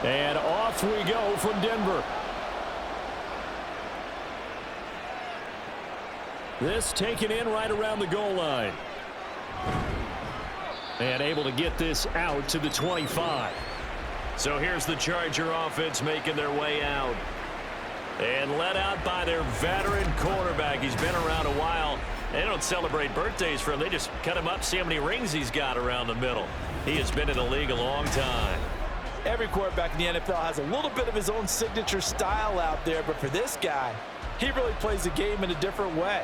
And off we go from Denver. This taken in right around the goal line. And able to get this out to the 25. So here's the Charger offense making their way out. And led out by their veteran quarterback. He's been around a while. They don't celebrate birthdays for him. They just cut him up, see how many rings he's got around the middle. He has been in the league a long time. Every quarterback in the NFL has a little bit of his own signature style out there, but for this guy, he really plays the game in a different way.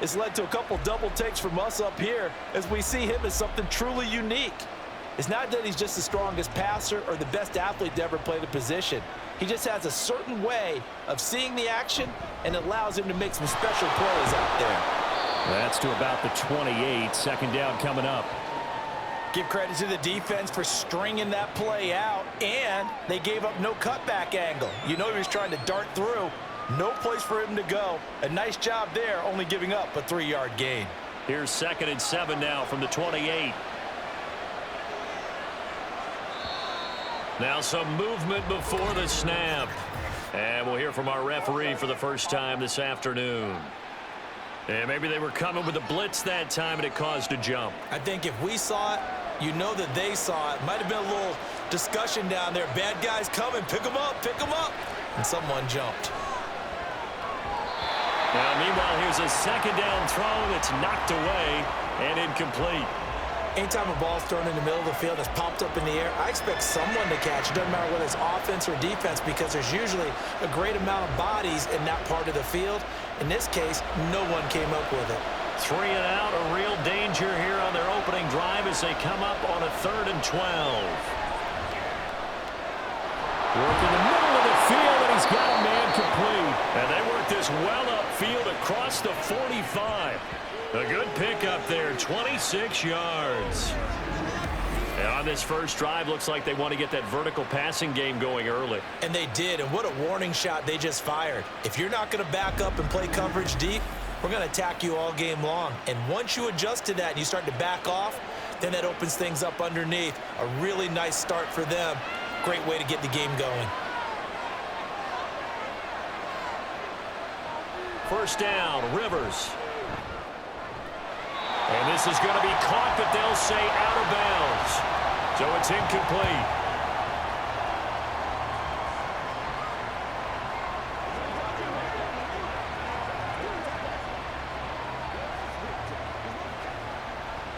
It's led to a couple double takes from us up here as we see him as something truly unique. It's not that he's just the strongest passer or the best athlete to ever play the position. He just has a certain way of seeing the action, and it allows him to make some special plays out there. That's to about the 28. Second down coming up. Give credit to the defense for stringing that play out, and they gave up no cutback angle. You know he was trying to dart through. No place for him to go. A nice job there, only giving up a 3-yard gain. Here's 2nd and 7 now from the 28. Now some movement before the snap. And we'll hear from our referee for the first time this afternoon. And maybe they were coming with a blitz that time and it caused a jump. I think if we saw it, you know that they saw it. Might have been a little discussion down there. Bad guys coming. Pick them up. Pick them up. And someone jumped. Now, meanwhile, here's a second down throw that's knocked away and incomplete. Anytime a ball's thrown in the middle of the field that's popped up in the air, I expect someone to catch. It doesn't matter whether it's offense or defense because there's usually a great amount of bodies in that part of the field. In this case, no one came up with it. 3 and out, a real danger here on their opening drive as they come up on a 3rd and 12. Work in the middle of the field, and he's got a man complete. And they work this well upfield across the 45. A good pickup there, 26 yards. And on this first drive, looks like they want to get that vertical passing game going early. And they did, and what a warning shot they just fired. If you're not going to back up and play coverage deep, we're going to attack you all game long. And once you adjust to that and you start to back off, then that opens things up underneath. A really nice start for them. Great way to get the game going. First down, Rivers. And this is going to be caught, but they'll say out of bounds. So it's incomplete.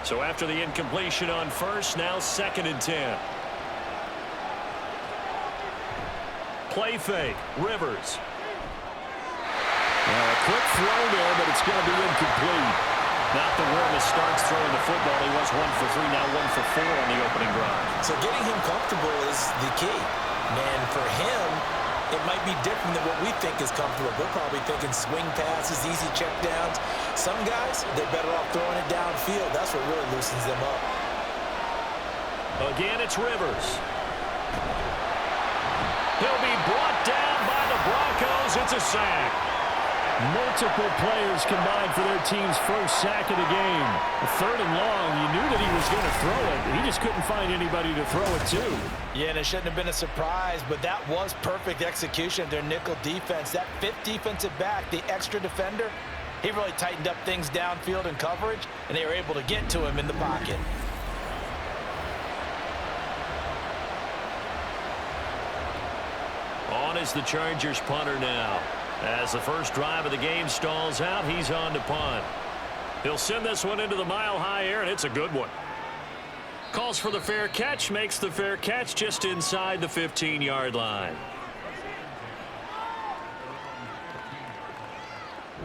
So after the incompletion on first, now 2nd and 10. Play fake, Rivers. Now a quick throw there, but it's going to be incomplete. Not the warmest starts throwing the football. He was 1 for 3, now 1 for 4 on the opening drive. So getting him comfortable is the key. And for him, it might be different than what we think is comfortable. We're probably thinking swing passes, easy checkdowns. Some guys, they're better off throwing it downfield. That's what really loosens them up. Again, it's Rivers. He'll be brought down by the Broncos. It's a sack. Multiple players combined for their team's first sack of the game. 3rd and long, you knew that he was going to throw it. He just couldn't find anybody to throw it to. Yeah, and it shouldn't have been a surprise, but that was perfect execution of their nickel defense. That 5th defensive back, the extra defender, he really tightened up things downfield in coverage, and they were able to get to him in the pocket. On is the Chargers punter now. As the first drive of the game stalls out, he's on to punt. He'll send this one into the mile-high air, and it's a good one. Calls for the fair catch, makes the fair catch just inside the 15-yard line.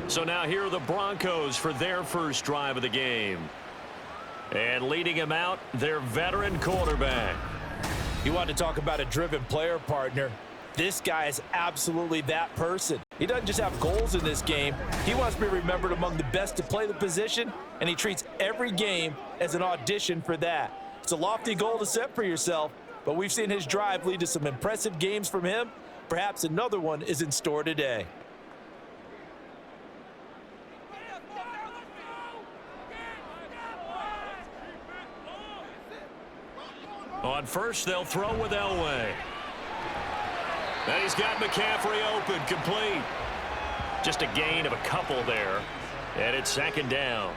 So now here are the Broncos for their first drive of the game. And leading him out, their veteran quarterback. You want to talk about a driven player partner. This guy is absolutely that person. He doesn't just have goals in this game. He wants to be remembered among the best to play the position, and he treats every game as an audition for that. It's a lofty goal to set for yourself, but we've seen his drive lead to some impressive games from him. Perhaps another one is in store today. On first, they'll throw with Elway. And he's got McCaffrey open, complete. Just a gain of a couple there. And it's second down.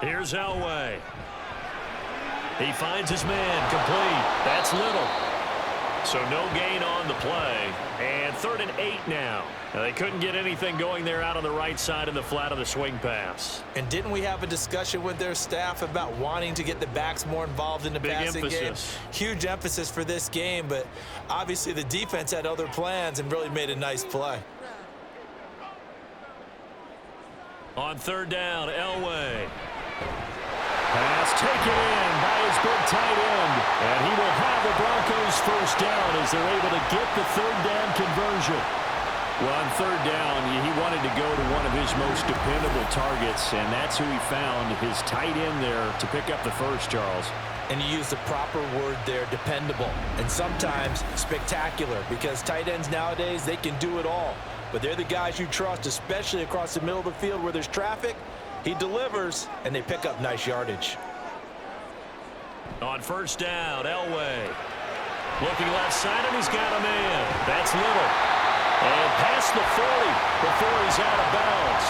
Here's Elway. He finds his man, complete. That's Little. So no gain on the play. And 3rd and 8 now. They couldn't get anything going there out on the right side in the flat of the swing pass. And didn't we have a discussion with their staff about wanting to get the backs more involved in the passing game? Huge emphasis for this game, but obviously the defense had other plans and really made a nice play. On 3rd down, Elway. Pass taken in by his big tight end. And he will have the Broncos first down as they're able to get the 3rd down conversion. Well, on 3rd down, he wanted to go to one of his most dependable targets, and that's who he found, his tight end there, to pick up the first, Charles. And you use the proper word there, dependable, and sometimes spectacular, because tight ends nowadays, they can do it all. But they're the guys you trust, especially across the middle of the field where there's traffic. He delivers, and they pick up nice yardage. On 1st down, Elway. Looking left side, and he's got a man. That's Little. And past the 40 before he's out of bounds.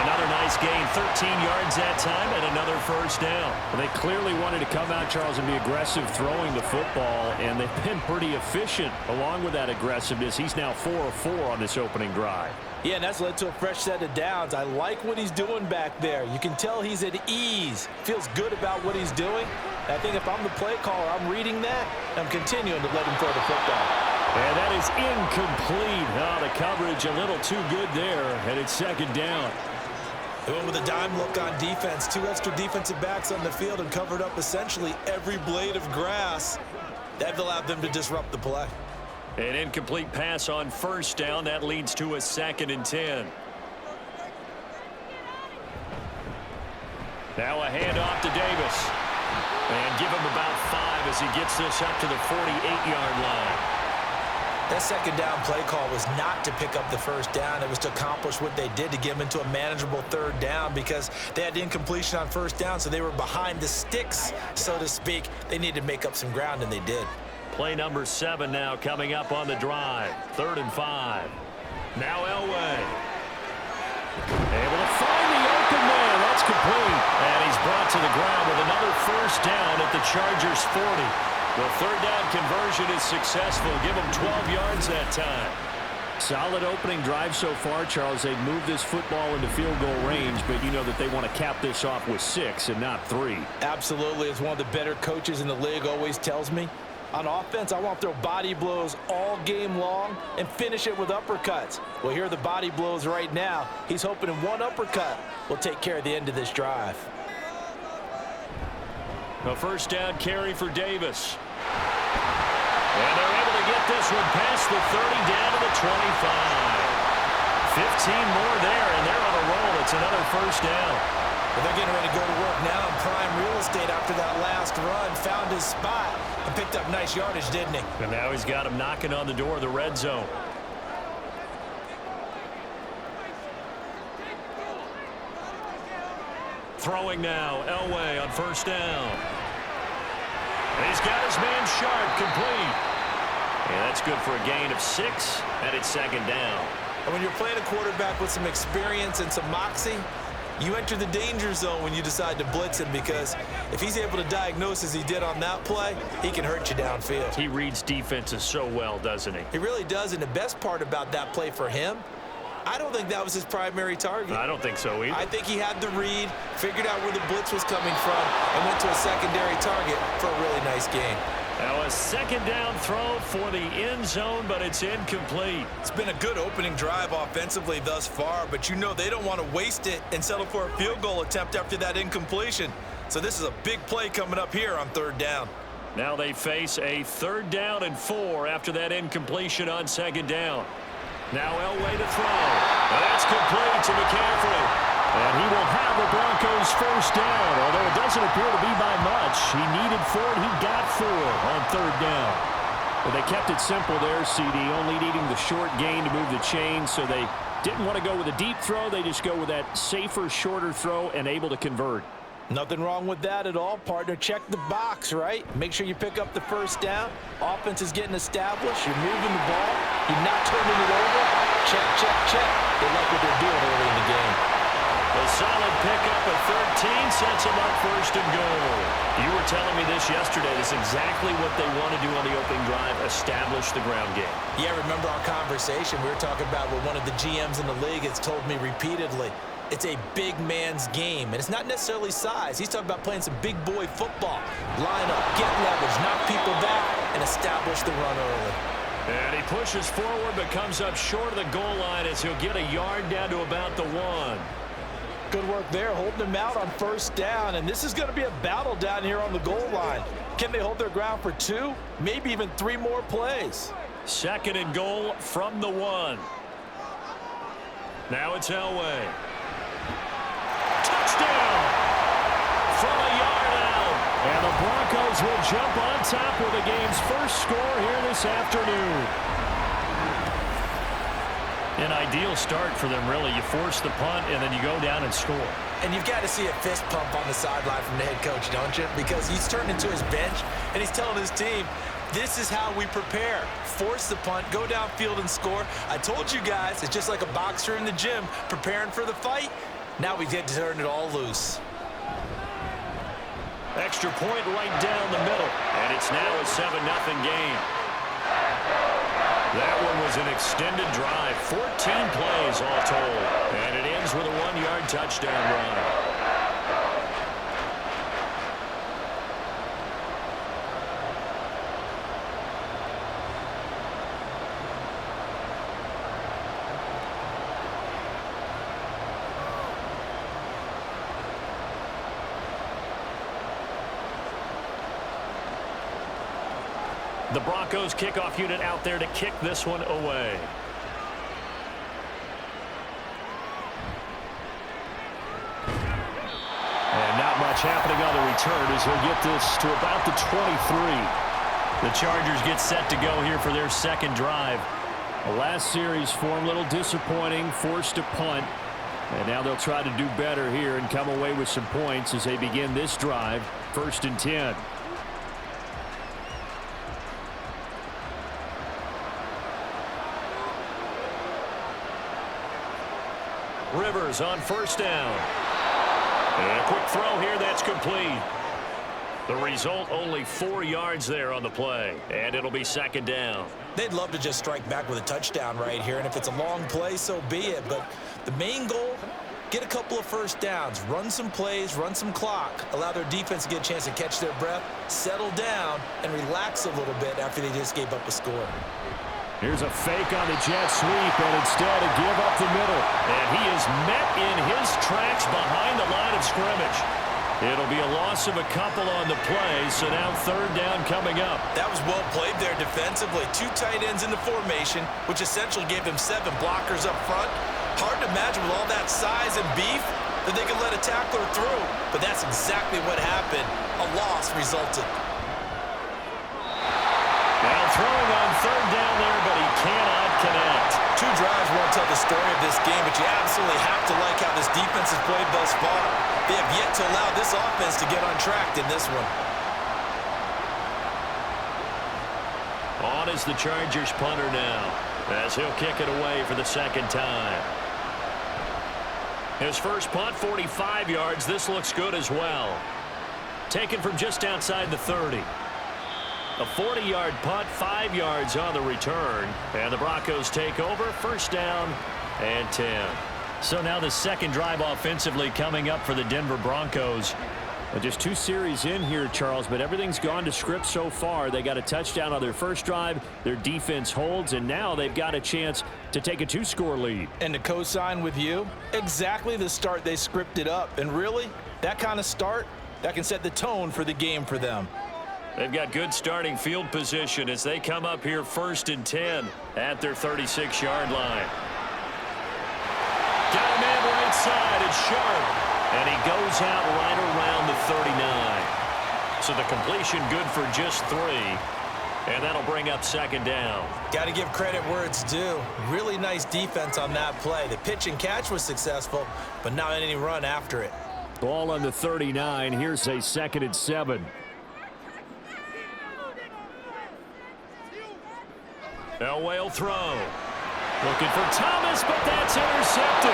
Another nice gain, 13 yards that time, and another first down. Well, they clearly wanted to come out, Charles, and be aggressive throwing the football, and they've been pretty efficient along with that aggressiveness. He's now 4 of 4 on this opening drive. Yeah, and that's led to a fresh set of downs. I like what he's doing back there. You can tell he's at ease. Feels good about what he's doing. I think if I'm the play caller, I'm reading that, and I'm continuing to let him throw the football. And that is incomplete. Oh, the coverage a little too good there, and it's 2nd down. They went with a dime look on defense. 2 extra defensive backs on the field and covered up essentially every blade of grass. That allowed them to disrupt the play. An incomplete pass on 1st down. That leads to a 2nd and 10. Now a handoff to Davis. And give him about 5 as he gets this up to the 48-yard line. That 2nd down play call was not to pick up the first down. It was to accomplish what they did, to get them into a manageable 3rd down, because they had incompletion on 1st down, so they were behind the sticks, so to speak. They needed to make up some ground, and they did. Play number 7 now coming up on the drive. 3rd and 5. Now Elway. Able to find the open man. That's complete. And he's brought to the ground with another first down at the Chargers' 40. The 3rd down conversion is successful. Give them 12 yards that time. Solid opening drive so far, Charles. They've moved this football into field goal range, but you know that they want to cap this off with 6 and not 3. Absolutely. As one of the better coaches in the league always tells me, on offense, I want to throw body blows all game long and finish it with uppercuts. Well, here are the body blows right now. He's hoping in one uppercut will take care of the end of this drive. A first down carry for Davis. And they're able to get this one past the 30 down to the 25. 15 more there, and they're on a roll. It's another first down. Well, they're getting ready to go to work now in prime real estate after that last run. Found his spot and picked up nice yardage, didn't he? And now he's got him knocking on the door of the red zone. Throwing now, Elway on first down. And he's got his man Sharp, complete. And that's good for a gain of 6, and it's 2nd down. And when you're playing a quarterback with some experience and some moxie, you enter the danger zone when you decide to blitz him, because if he's able to diagnose as he did on that play, he can hurt you downfield. He reads defenses so well, doesn't he? He really does, and the best part about that play for him, I don't think that was his primary target. I don't think so either. I think he had the read, figured out where the blitz was coming from, and went to a secondary target for a really nice gain. Now a 2nd down throw for the end zone, but it's incomplete. It's been a good opening drive offensively thus far, but you know they don't want to waste it and settle for a field goal attempt after that incompletion. So this is a big play coming up here on 3rd down. Now they face a 3rd down and 4 after that incompletion on 2nd down. Now Elway to throw. And that's complete to McCaffrey. And he will have the Broncos first down, although it doesn't appear to be by much. He needed 4, and he got 4 on 3rd down. Well, they kept it simple there, CD, only needing the short gain to move the chain, so they didn't want to go with a deep throw. They just go with that safer, shorter throw and able to convert. Nothing wrong with that at all, partner. Check the box, right? Make sure you pick up the first down. Offense is getting established. You're moving the ball. You're not turning it over. Check, check, check. They like what they're doing early in the game. A solid pickup at 13 sets them up first and goal. You were telling me this yesterday. This is exactly what they want to do on the opening drive, establish the ground game. Yeah, remember our conversation? We were talking about what one of the GMs in the league has told me repeatedly. It's a big man's game, and it's not necessarily size. He's talking about playing some big boy football. Line up, get leverage, knock people back, and establish the run early. And he pushes forward but comes up short of the goal line as he'll get a yard down to about the 1. Good work there, holding them out on first down, and this is going to be a battle down here on the goal line. Can they hold their ground for 2, maybe even 3 more plays? Second and goal from the 1. Now it's Elway. Touchdown from a yard out. And the Broncos will jump on top with the game's first score here this afternoon. An ideal start for them, really. You force the punt, and then you go down and score. And you've got to see a fist pump on the sideline from the head coach, don't you? Because he's turned into his bench, and he's telling his team, this is how we prepare. Force the punt, go downfield and score. I told you guys, it's just like a boxer in the gym preparing for the fight. Now we get to turn it all loose. Extra point right down the middle, and it's now a 7-0 game. That one was an extended drive, 14 plays all told, and it ends with a 1-yard touchdown run. The Broncos kickoff unit out there to kick this one away. And not much happening on the return as he'll get this to about the 23. The Chargers get set to go here for their second drive. The last series for him, a little disappointing, forced a punt. And now they'll try to do better here and come away with some points as they begin this drive, 1st and 10. Rivers on first down. And a quick throw here, that's complete. The result, only 4 yards there on the play, and it'll be second down. They'd love to just strike back with a touchdown right here, and if it's a long play, so be it. But the main goal, get a couple of first downs, run some plays, run some clock, allow their defense to get a chance to catch their breath, settle down, and relax a little bit after they just gave up a score. Here's a fake on the jet sweep, and instead a give up the middle. And he is met in his tracks behind the line of scrimmage. It'll be a loss of a couple on the play, so now third down coming up. That was well played there defensively. 2 tight ends in the formation, which essentially gave them 7 blockers up front. Hard to imagine with all that size and beef that they could let a tackler through, but that's exactly what happened. A loss resulted. Now throwing on third down there, but he cannot connect. 2 drives won't tell the story of this game, but you absolutely have to like how this defense has played thus far. They have yet to allow this offense to get on track in this one. On is the Chargers punter now, as he'll kick it away for the second time. His first punt, 45 yards. This looks good as well. Taken from just outside the 30. A 40-yard punt, 5 yards on the return. And the Broncos take over, first down and 10. So now the second drive offensively coming up for the Denver Broncos. Well, just 2 series in here, Charles, but everything's gone to script so far. They got a touchdown on their first drive. Their defense holds, and now they've got a chance to take a 2-score lead. And to co-sign with you, exactly the start they scripted up. And really, that kind of start, that can set the tone for the game for them. They've got good starting field position as they come up here 1st and 10 at their 36-yard line. Got a man right side. It's Sharp. And he goes out right around the 39. So the completion good for just 3. And that'll bring up second down. Got to give credit where it's due. Really nice defense on that play. The pitch and catch was successful, but not any run after it. Ball on the 39. Here's a 2nd and 7. Elway will throw. Looking for Thomas, but that's intercepted.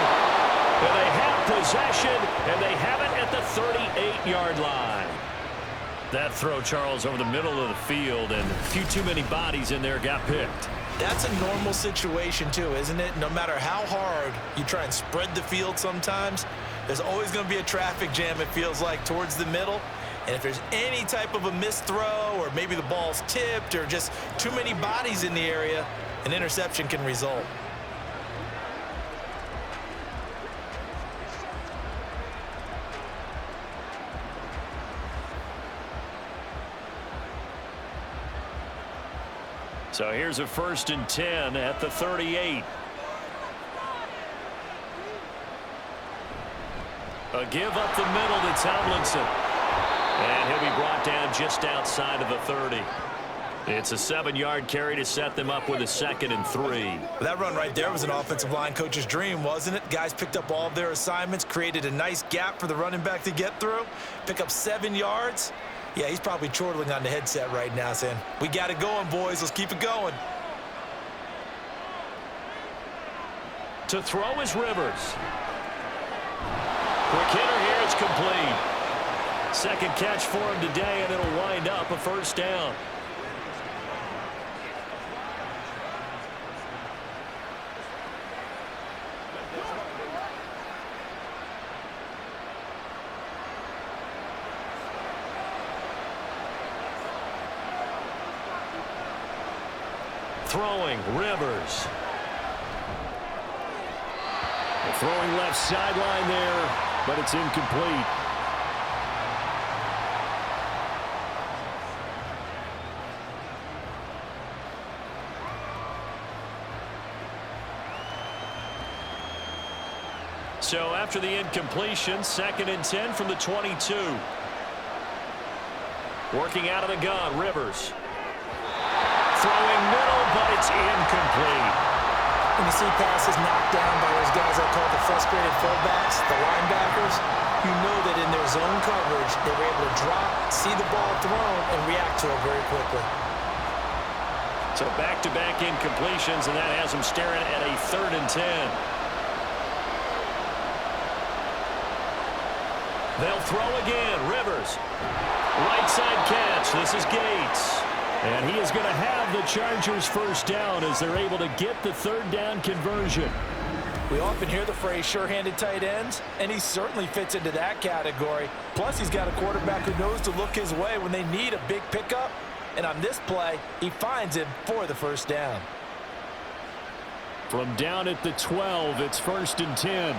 And they have possession, and they have it at the 38-yard line. That throw, Charles, over the middle of the field, and a few too many bodies in there got picked. That's a normal situation, too, isn't it? No matter how hard you try and spread the field sometimes, there's always going to be a traffic jam, it feels like, towards the middle. And if there's any type of a missed throw or maybe the ball's tipped or just too many bodies in the area, an interception can result. So here's a 1st and 10 at the 38. A give up the middle to Tomlinson. And he'll be brought down just outside of the 30. It's a 7-yard carry to set them up with a 2nd and 3. That run right there was an offensive line coach's dream, wasn't it? Guys picked up all of their assignments, created a nice gap for the running back to get through, pick up 7 yards. Yeah, he's probably chortling on the headset right now saying, we got it going, boys. Let's keep it going. To throw is Rivers. Quick hitter here. It's complete. 2nd catch for him today, and it'll wind up a 1st down. Throwing, Rivers. Throwing left sideline there, but it's incomplete. So after the incompletion, 2nd and 10 from the 22. Working out of the gun, Rivers. Throwing middle, but it's incomplete. When you see passes knocked down by those guys I call the frustrated fullbacks, the linebackers, you know that in their zone coverage, they were able to drop, see the ball thrown, and react to it very quickly. So back-to-back incompletions, and that has them staring at a 3rd and 10. They'll throw again. Rivers. Right side catch. This is Gates. And he is going to have the Chargers 1st down as they're able to get the 3rd down conversion. We often hear the phrase sure-handed tight ends, and he certainly fits into that category. Plus, he's got a quarterback who knows to look his way when they need a big pickup. And on this play, he finds him for the 1st down. From down at the 12, it's 1st and 10.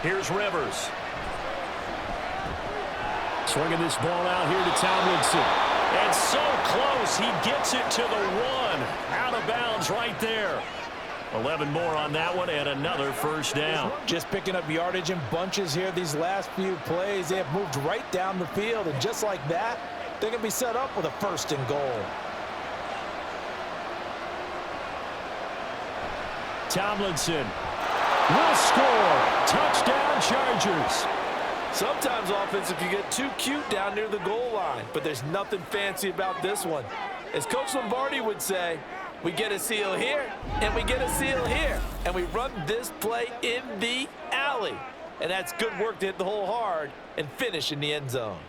Here's Rivers. Swinging this ball out here to Tomlinson. And so close, he gets it to the 1. Out of bounds right there. 11 more on that one, and another 1st down. Just picking up yardage in bunches here these last few plays. They have moved right down the field, and just like that, they're going to be set up with a 1st and goal. Tomlinson will score. Touchdown, Chargers. Sometimes offense, if you get too cute down near the goal line, but there's nothing fancy about this one. As Coach Lombardi would say, we get a seal here, and we get a seal here, and we run this play in the alley. And that's good work to hit the hole hard and finish in the end zone.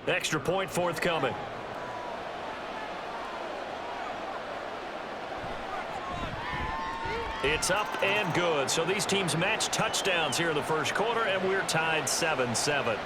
Extra point forthcoming. It's up and good. So these teams match touchdowns here in the 1st quarter, and we're tied 7-7.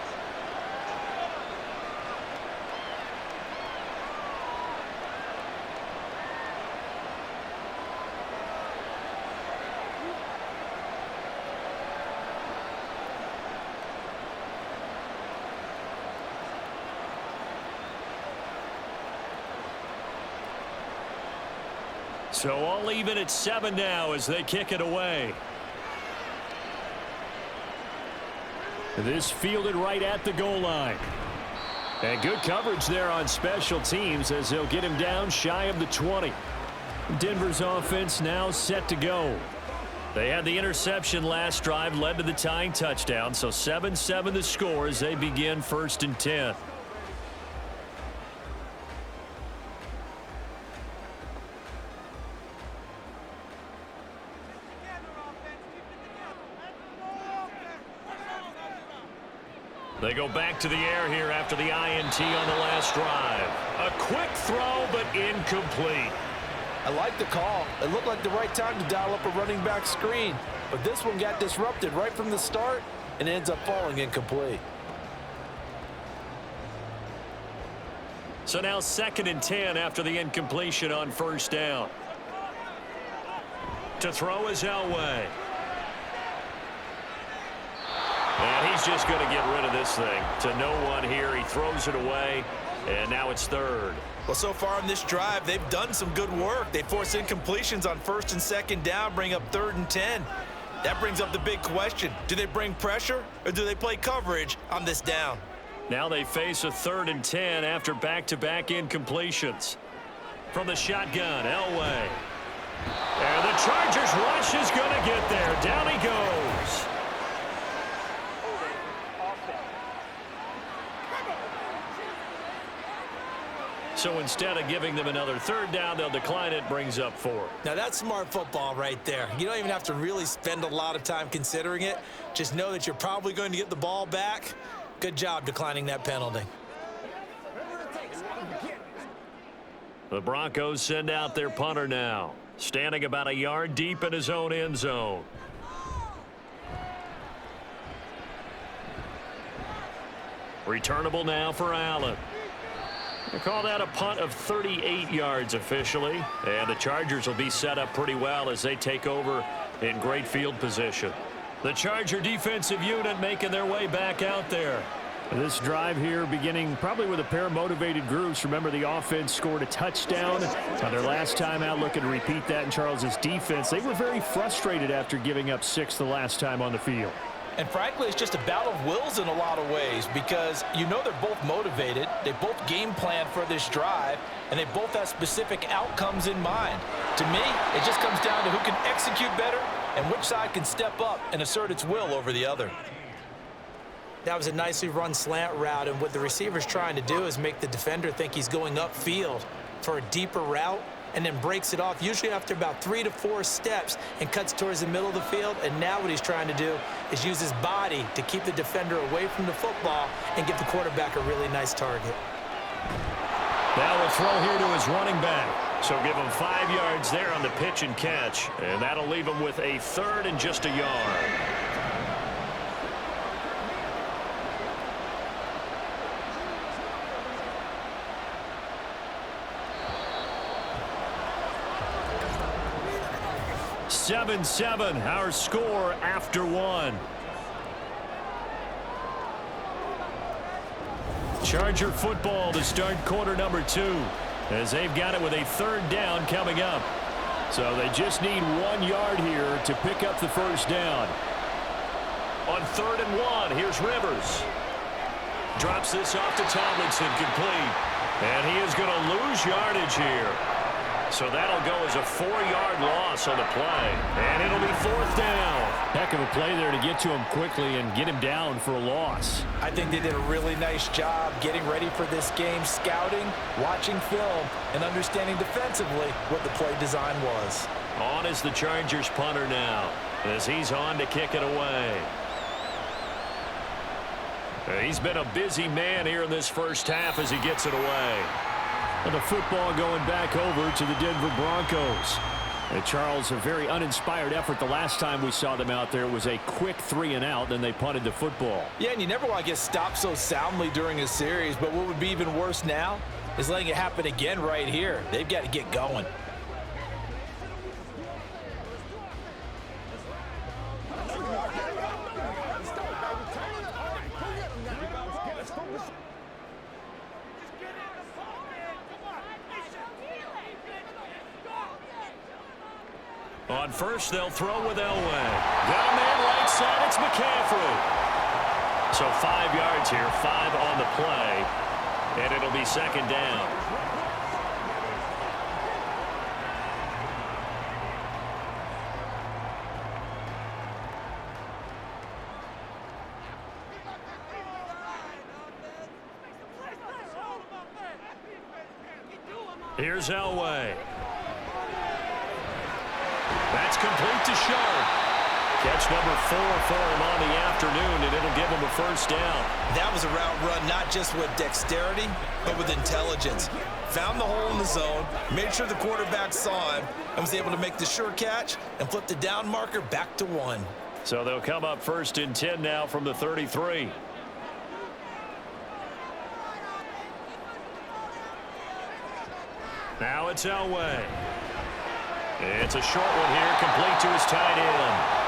So all even at 7 now as they kick it away. This fielded right at the goal line. And good coverage there on special teams as they'll get him down shy of the 20. Denver's offense now set to go. They had the interception last drive, led to the tying touchdown, so 7-7 the score as they begin 1st and 10. They go back to the air here after the INT on the last drive. A quick throw, but incomplete. I like the call. It looked like the right time to dial up a running back screen, but this one got disrupted right from the start and ends up falling incomplete. So now 2nd and 10 after the incompletion on 1st down. To throw is Elway. And he's just going to get rid of this thing to no one here. He throws it away, and now it's 3rd. Well, so far in this drive, they've done some good work. They force incompletions on 1st and 2nd down, bring up 3rd and 10. That brings up the big question. Do they bring pressure, or do they play coverage on this down? Now they face a 3rd and 10 after back-to-back incompletions. From the shotgun, Elway. And the Chargers rush is going to get there. Down he goes. So instead of giving them another 3rd down, they'll decline it, brings up 4. Now that's smart football right there. You don't even have to really spend a lot of time considering it. Just know that you're probably going to get the ball back. Good job declining that penalty. The Broncos send out their punter now, standing about a yard deep in his own end zone. Returnable now for Allen. They call that a punt of 38 yards officially, and the Chargers will be set up pretty well as they take over in great field position. The Charger defensive unit making their way back out there. This drive here beginning probably with a pair of motivated groups. Remember, the offense scored a touchdown on their last time out, looking to repeat that in Charles's defense. They were very frustrated after giving up 6 the last time on the field. And frankly, it's just a battle of wills in a lot of ways because you know they're both motivated. They both game plan for this drive, and they both have specific outcomes in mind. To me, it just comes down to who can execute better and which side can step up and assert its will over the other. That was a nicely run slant route, and what the receiver's trying to do is make the defender think he's going upfield for a deeper route and then breaks it off, usually after about 3 to 4 steps, and cuts towards the middle of the field. And now what he's trying to do is use his body to keep the defender away from the football and give the quarterback a really nice target. Now a throw here to his running back. So give him 5 yards there on the pitch and catch, and that'll leave him with a 3rd and just a yard. (7-7) our score after 1. Charger football to start quarter number 2 as they've got it with a 3rd down coming up. So they just need 1 yard here to pick up the 1st down. On 3rd and 1, here's Rivers. Drops this off to Tomlinson, complete. And he is going to lose yardage here. So that'll go as a 4-yard loss on the play. And it'll be 4th down. Heck of a play there to get to him quickly and get him down for a loss. I think they did a really nice job getting ready for this game, scouting, watching film, and understanding defensively what the play design was. On is the Chargers punter now as he's on to kick it away. He's been a busy man here in this first half as he gets it away. And the football going back over to the Denver Broncos. And Charles, a very uninspired effort the last time we saw them out there. It was a quick 3 and out, then they punted the football. Yeah, and you never want to get stopped so soundly during a series, but what would be even worse now is letting it happen again right here. They've got to get going. On first, they'll throw with Elway. Got a man right side, it's McCaffrey. So 5 yards here, 5 on the play, and it'll be second down. Here's Elway. That's complete to Sharp. Catch number 4 for him on the afternoon, and it'll give him a first down. That was a route run not just with dexterity, but with intelligence. Found the hole in the zone, made sure the quarterback saw him, and was able to make the sure catch and flip the down marker back to 1. So they'll come up 1st and 10 now from the 33. Now it's Elway. It's a short one here, complete to his tight end.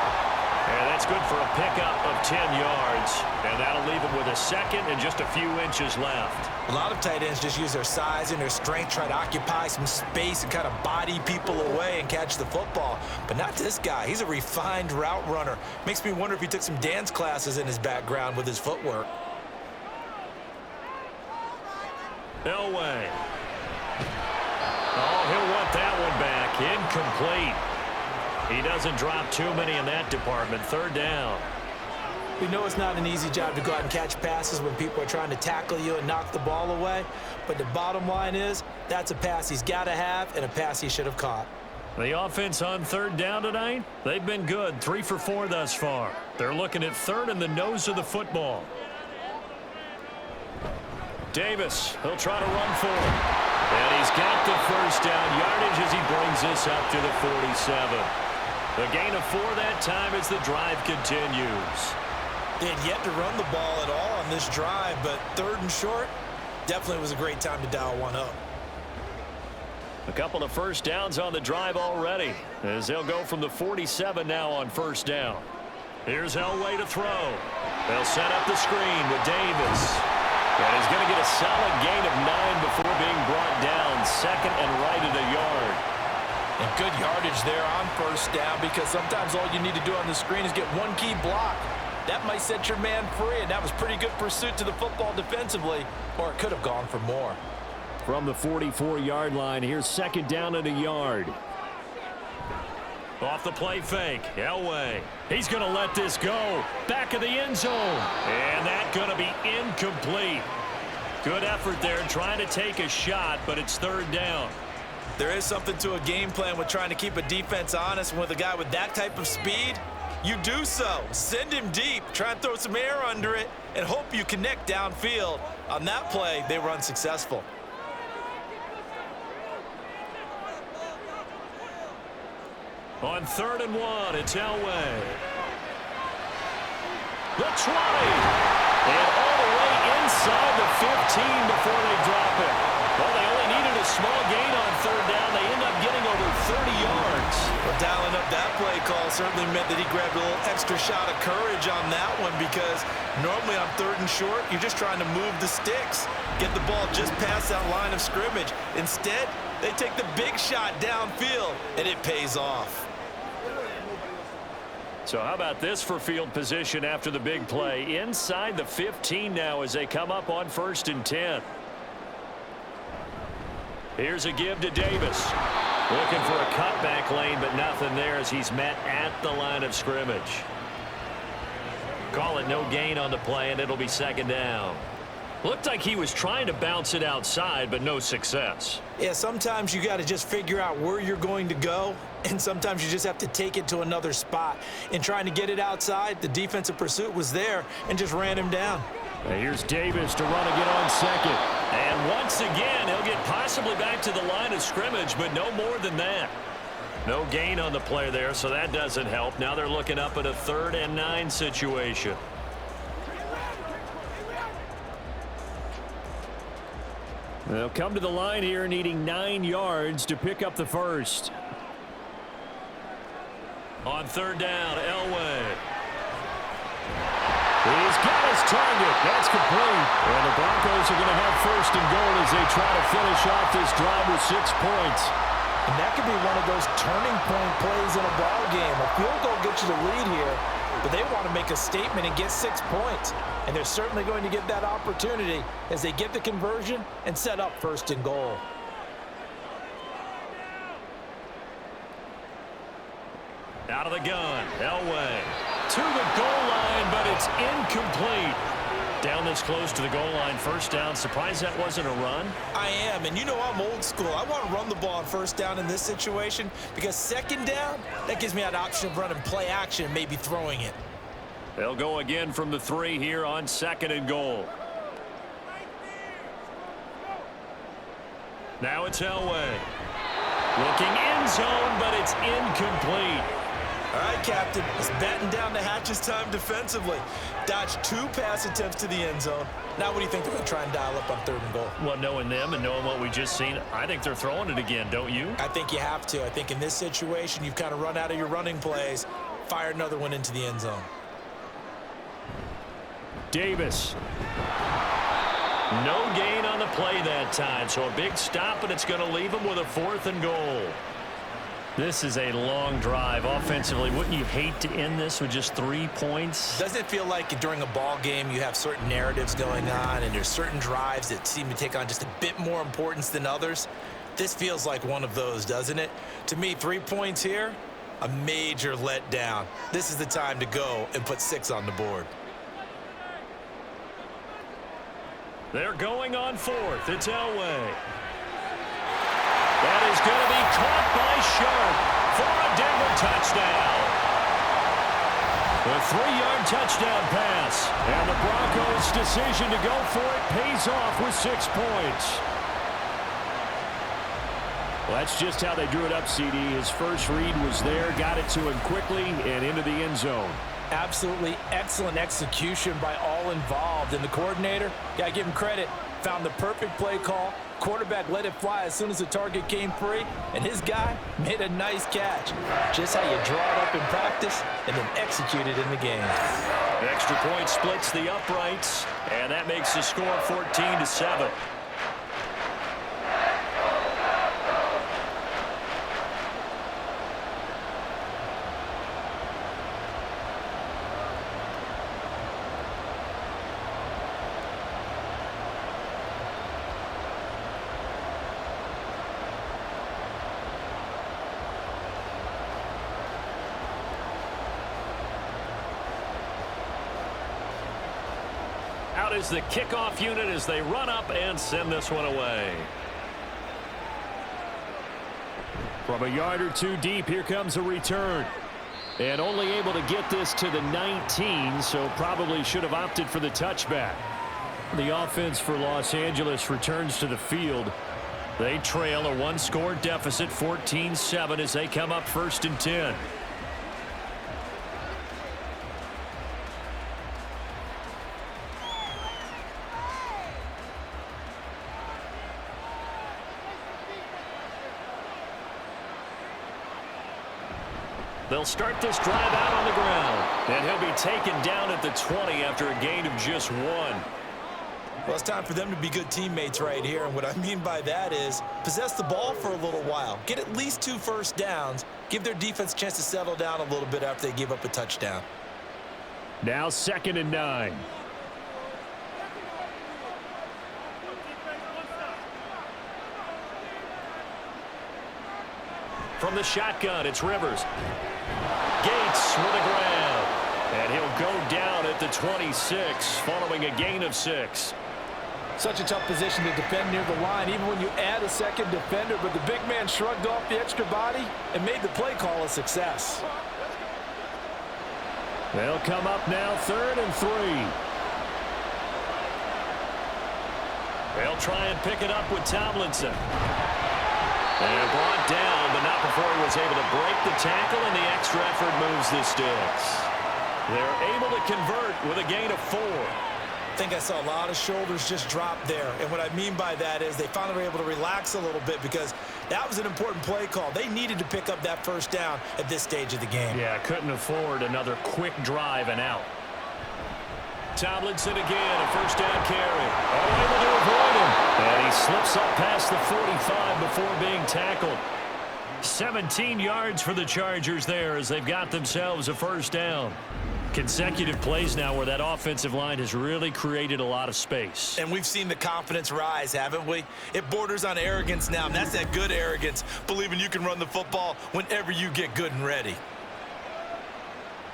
And that's good for a pickup of 10 yards. And that'll leave him with a second and just a few inches left. A lot of tight ends just use their size and their strength, try to occupy some space and kind of body people away and catch the football. But not this guy. He's a refined route runner. Makes me wonder if he took some dance classes in his background with his footwork. Elway. Oh, he'll want that one back. Incomplete. He doesn't drop too many in that department. 3rd down. We know it's not an easy job to go out and catch passes when people are trying to tackle you and knock the ball away. But the bottom line is, that's a pass he's got to have and a pass he should have caught. The offense on 3rd down tonight, they've been good. 3 for 4 thus far. They're looking at 3rd in the nose of the football. Davis, he'll try to run for it. And he's got the first down yardage as he brings this up to the 47. The gain of 4 that time as the drive continues. They had yet to run the ball at all on this drive, but 3rd and short definitely was a great time to dial one up. A couple of first downs on the drive already as they'll go from the 47 now on 1st down. Here's Elway to throw. They'll set up the screen with Davis. And he's going to get a solid gain of 9 before being brought down. 2nd and right at a yard. And good yardage there on 1st down because sometimes all you need to do on the screen is get one key block. That might set your man free, and that was pretty good pursuit to the football defensively, or it could have gone for more. From the 44-yard line, here's 2nd down at a yard. Off the play fake, Elway. He's going to let this go. Back of the end zone. And that's going to be incomplete. Good effort there trying to take a shot, but it's 3rd down. There is something to a game plan with trying to keep a defense honest. And with a guy with that type of speed, you do so. Send him deep. Try and throw some air under it and hope you connect downfield. On that play, they were unsuccessful. On 3rd and 1, it's Elway. The 20. And all the way inside the 15 before they drop it. Well, they only needed a small gain on 3rd down. They end up getting over 30 yards. Well, dialing up that play call certainly meant that he grabbed a little extra shot of courage on that one because normally on 3rd and short, you're just trying to move the sticks, get the ball just past that line of scrimmage. Instead, they take the big shot downfield, and it pays off. So how about this for field position after the big play? Inside the 15 now as they come up on 1st and 10. Here's a give to Davis. Looking for a cutback lane, but nothing there as he's met at the line of scrimmage. Call it no gain on the play, and it'll be 2nd down. Looked like he was trying to bounce it outside, but no success. Yeah, sometimes you got to just figure out where you're going to go, and sometimes you just have to take it to another spot. In trying to get it outside, the defensive pursuit was there and just ran him down. And here's Davis to run again on 2nd. And once again, he'll get possibly back to the line of scrimmage, but no more than that. No gain on the play there, so that doesn't help. Now they're looking up at a 3rd and 9 situation. They'll come to the line here needing 9 yards to pick up the first. On 3rd down, Elway. He's got his target. That's complete. And the Broncos are going to have 1st and goal as they try to finish off this drive with 6 points. And that could be one of those turning point plays in a ball game. A field goal gets you the lead here, but they want to make a statement and get 6 points. And they're certainly going to get that opportunity as they get the conversion and set up 1st and goal. Out of the gun, Elway. To the goal line, but it's incomplete. Down this close to the goal line, 1st down. Surprised that wasn't a run? I am, and you know I'm old school. I want to run the ball on 1st down in this situation because 2nd down, that gives me an option of running play action, maybe throwing it. They'll go again from the 3 here on 2nd and goal. Now it's Elway. Looking end zone, but it's incomplete. All right, Captain, it's batten down the hatches time defensively. Dodged 2 pass attempts to the end zone. Now what do you think they're going to try and dial up on 3rd and goal? Well, knowing them and knowing what we just seen, I think they're throwing it again, don't you? I think you have to. I think in this situation, you've kind of run out of your running plays. Fire another one into the end zone. Davis. No gain on the play that time, so a big stop, and it's going to leave them with a 4th and goal. This is a long drive offensively. Wouldn't you hate to end this with just 3 points? Doesn't it feel like during a ball game you have certain narratives going on and there's certain drives that seem to take on just a bit more importance than others? This feels like one of those, doesn't it? To me, 3 points here, a major letdown. This is the time to go and put 6 on the board. They're going on 4th. It's Elway. That is going to be caught by Sharp for a Denver touchdown. A 3-yard touchdown pass. And the Broncos' decision to go for it pays off with 6 points. Well, that's just how they drew it up, CD. His first read was there, got it to him quickly, and into the end zone. Absolutely excellent execution by all involved. And the coordinator, got to give him credit, found the perfect play call. Quarterback let it fly as soon as the target came free, and his guy made a nice catch. Just how you draw it up in practice and then execute it in the game. Extra point splits the uprights, and that makes the score 14-7. Out is the kickoff unit as they run up and send this one away. From a yard or 2 deep, here comes a return. And only able to get this to the 19, so probably should have opted for the touchback. The offense for Los Angeles returns to the field. They trail a 1-score deficit, 14-7, as they come up 1st and 10. They'll start this drive out on the ground. And he'll be taken down at the 20 after a gain of just 1. Well, it's time for them to be good teammates right here. And what I mean by that is possess the ball for a little while. Get at least 2 first downs. Give their defense a chance to settle down a little bit after they give up a touchdown. Now 2nd and 9. From the shotgun, it's Rivers. Gates with a grab. And he'll go down at the 26 following a gain of 6. Such a tough position to defend near the line, even when you add a second defender, but the big man shrugged off the extra body and made the play call a success. They'll come up now 3rd and 3. They'll try and pick it up with Tomlinson. And brought down, but not before he was able to break the tackle, and the extra effort moves the sticks. They're able to convert with a gain of 4. I think I saw a lot of shoulders just drop there. And what I mean by that is they finally were able to relax a little bit because that was an important play call. They needed to pick up that first down at this stage of the game. Yeah, couldn't afford another quick drive and out. Tomlinson again, a first down carry. Oh, able to avoid him. And he slips up past the 45 before being tackled. 17 yards for the Chargers there as they've got themselves a first down. Consecutive plays now where that offensive line has really created a lot of space. And we've seen the confidence rise, haven't we? It borders on arrogance now, and that's that good arrogance, believing you can run the football whenever you get good and ready.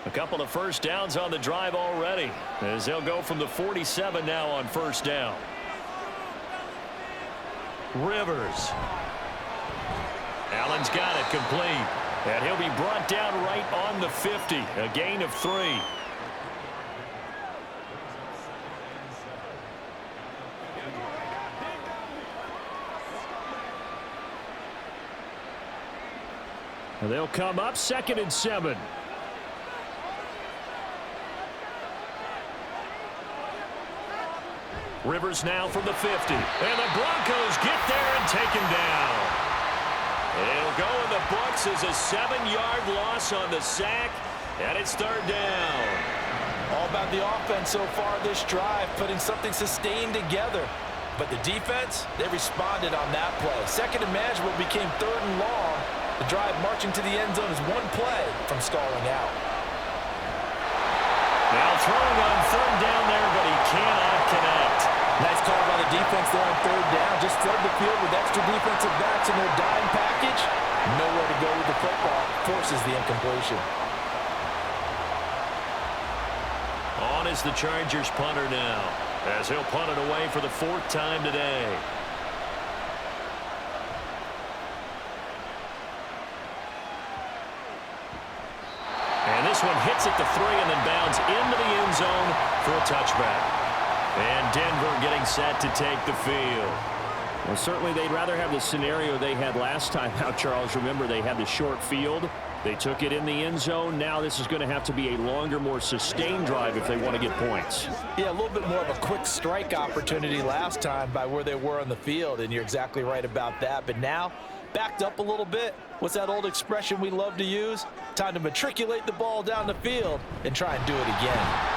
A couple of first downs on the drive already as they'll go from the 47 now on first down. Rivers. Allen's got it complete. And he'll be brought down right on the 50. A gain of 3. And they'll come up 2nd and 7. Rivers now from the 50. And the Broncos get there and take him down. It'll go in the books as a 7-yard loss on the sack, and it's 3rd down. All about the offense so far this drive, putting something sustained together. But the defense, they responded on that play. 2nd and manageable became 3rd and long. The drive marching to the end zone is 1 play from stalling out. Now throwing on 3rd down there, but he cannot connect. Nice call by the defense there on 3rd down. Just flood the field with extra defensive backs in their dime package. Nowhere to go with the football. Forces the incompletion. On is the Chargers punter now, as he'll punt it away for the 4th time today. And this one hits at the 3 and then bounds into the end zone for a touchback. And Denver getting set to take the field. Well, certainly they'd rather have the scenario they had last time out, Charles. Remember, they had the short field. They took it in the end zone. Now this is going to have to be a longer, more sustained drive if they want to get points. Yeah, a little bit more of a quick strike opportunity last time by where they were on the field, and you're exactly right about that. But now, backed up a little bit. What's that old expression we love to use? Time to matriculate the ball down the field and try and do it again.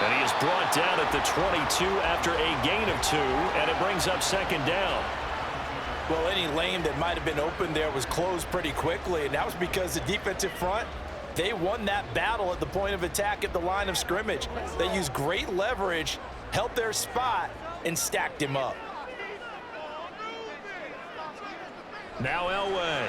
And he is brought down at the 22 after a gain of 2, and it brings up 2nd down. Well, any lane that might have been open there was closed pretty quickly, and that was because the defensive front, they won that battle at the point of attack at the line of scrimmage. They used great leverage, held their spot, and stacked him up. Now Elway.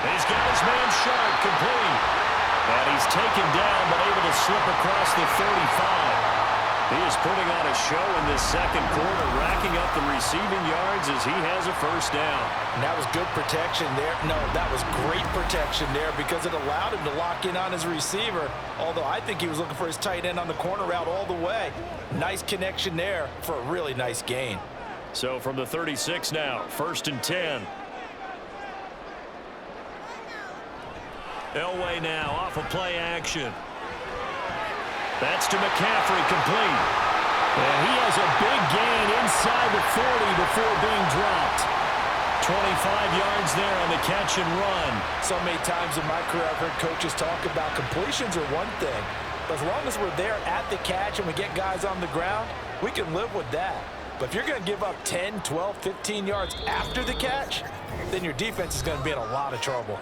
He's got his man Sharp complete. And he's taken down, but able to slip across the 35. He is putting on a show in this 2nd quarter, racking up the receiving yards as he has a first down. And that was good protection there. No, that was great protection there because it allowed him to lock in on his receiver, although I think he was looking for his tight end on the corner route all the way. Nice connection there for a really nice gain. So from the 36 now, 1st and 10. Elway now off of play action. That's to McCaffrey, complete. And he has a big gain inside the 40 before being dropped. 25 yards there on the catch and run. So many times in my career I've heard coaches talk about completions are one thing, but as long as we're there at the catch and we get guys on the ground, we can live with that. But if you're going to give up 10, 12, 15 yards after the catch, then your defense is going to be in a lot of trouble.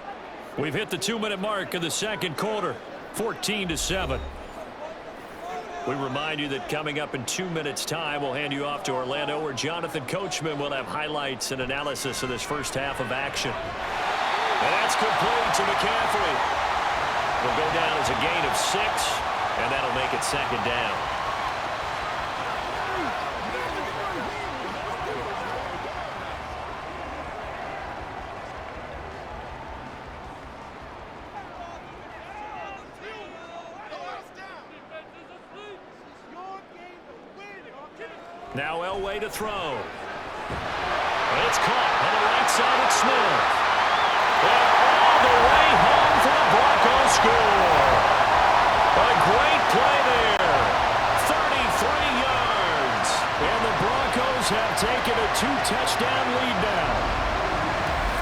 We've hit the 2-minute mark of the 2nd quarter, 14-7. We remind you that coming up in 2 minutes' time, we'll hand you off to Orlando, where Jonathan Coachman will have highlights and analysis of this first half of action. And that's complete to McCaffrey. Will go down as a gain of 6, and that'll make it 2nd down. Now Elway to throw. It's caught on the right side of Smith. And all the way home for the Broncos score. A great play there. 33 yards. And the Broncos have taken a 2-touchdown lead now.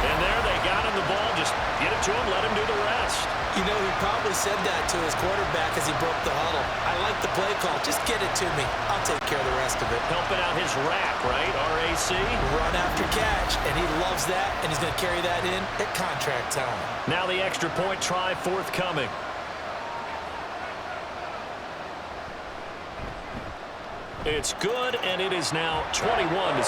And there they got him the ball. Just get it to him, let him do the rest. You know, he probably said that to his quarterback as he broke the huddle. I like the play call. Just get it to me. I'll take care of the rest of it. Helping out his rack, right? RAC. Run after catch. And he loves that, and he's going to carry that in at contract time. Now the extra point try forthcoming. It's good, and it is now 21-7.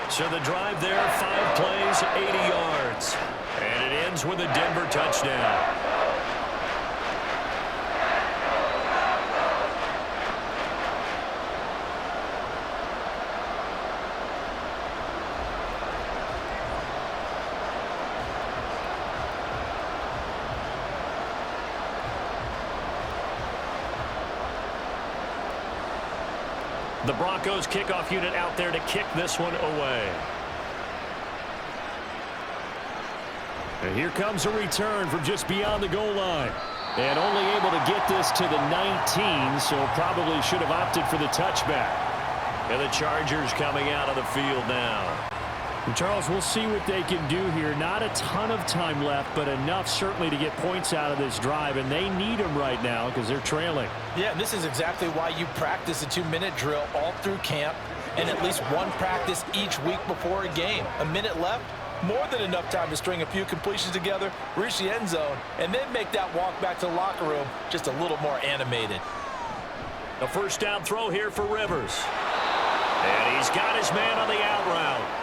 So the drive there, 5 plays, 80 yards. And it ends with a Denver touchdown. The Broncos kickoff unit out there to kick this one away. And here comes a return from just beyond the goal line. And only able to get this to the 19, so probably should have opted for the touchback. And the Chargers coming out of the field now. And Charles, we'll see what they can do here. Not a ton of time left, but enough certainly to get points out of this drive, and they need them right now because they're trailing. Yeah, and this is exactly why you practice a 2-minute drill all through camp and at least one practice each week before a game. A minute left, more than enough time to string a few completions together, reach the end zone, and then make that walk back to the locker room just a little more animated. A first down throw here for Rivers. And he's got his man on the out route.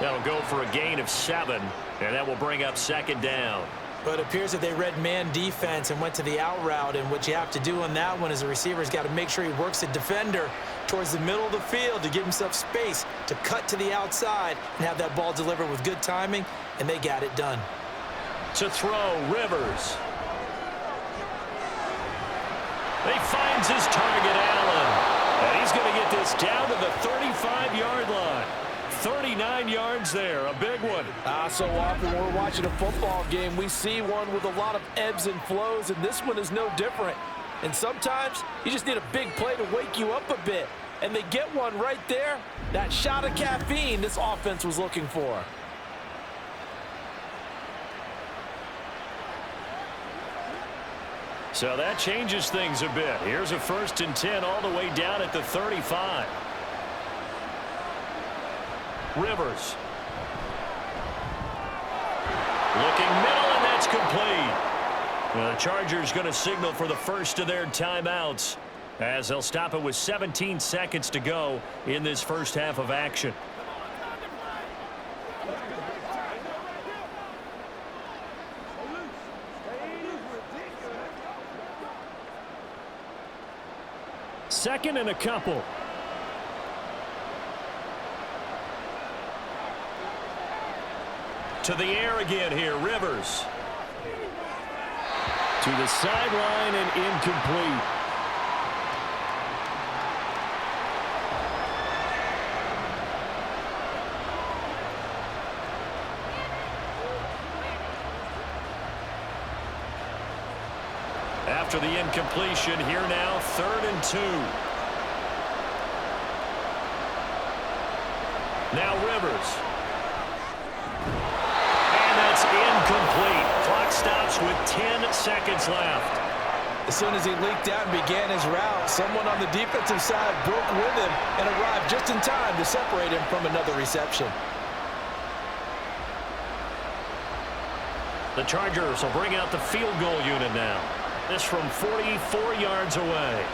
That'll go for a gain of 7, and that will bring up second down. But it appears that they read man defense and went to the out route, and what you have to do on that one is the receiver's got to make sure he works the defender towards the middle of the field to give himself space to cut to the outside and have that ball delivered with good timing, and they got it done. To throw, Rivers. He finds his target, Allen. And he's going to get this down to the 35-yard line. 39 yards there, a big one. So often when we're watching a football game, we see one with a lot of ebbs and flows, and this one is no different. And sometimes you just need a big play to wake you up a bit. And they get one right there, that shot of caffeine this offense was looking for. So that changes things a bit. Here's a 1st and 10 all the way down at the 35. Rivers. Looking middle, and that's complete. Well, the Chargers going to signal for the first of their timeouts as they'll stop it with 17 seconds to go in this first half of action. Second and a couple. To the air again here, Rivers. To the sideline and incomplete. After the incompletion, here now, 3rd and 2. Now Rivers. Incomplete. Clock stops with 10 seconds left. As soon as he leaked out and began his route, someone on the defensive side broke with him and arrived just in time to separate him from another reception. The Chargers will bring out the field goal unit now. This from 44 yards away.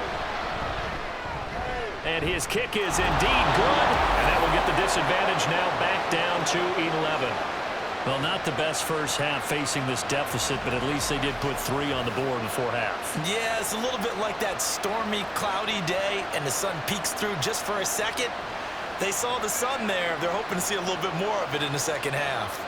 And his kick is indeed good. And that will get the disadvantage now back down to 11. Well, not the best first half facing this deficit, but at least they did put 3 on the board before half. Yeah, it's a little bit like that stormy, cloudy day, and the sun peeks through just for a second. They saw the sun there. They're hoping to see a little bit more of it in the second half.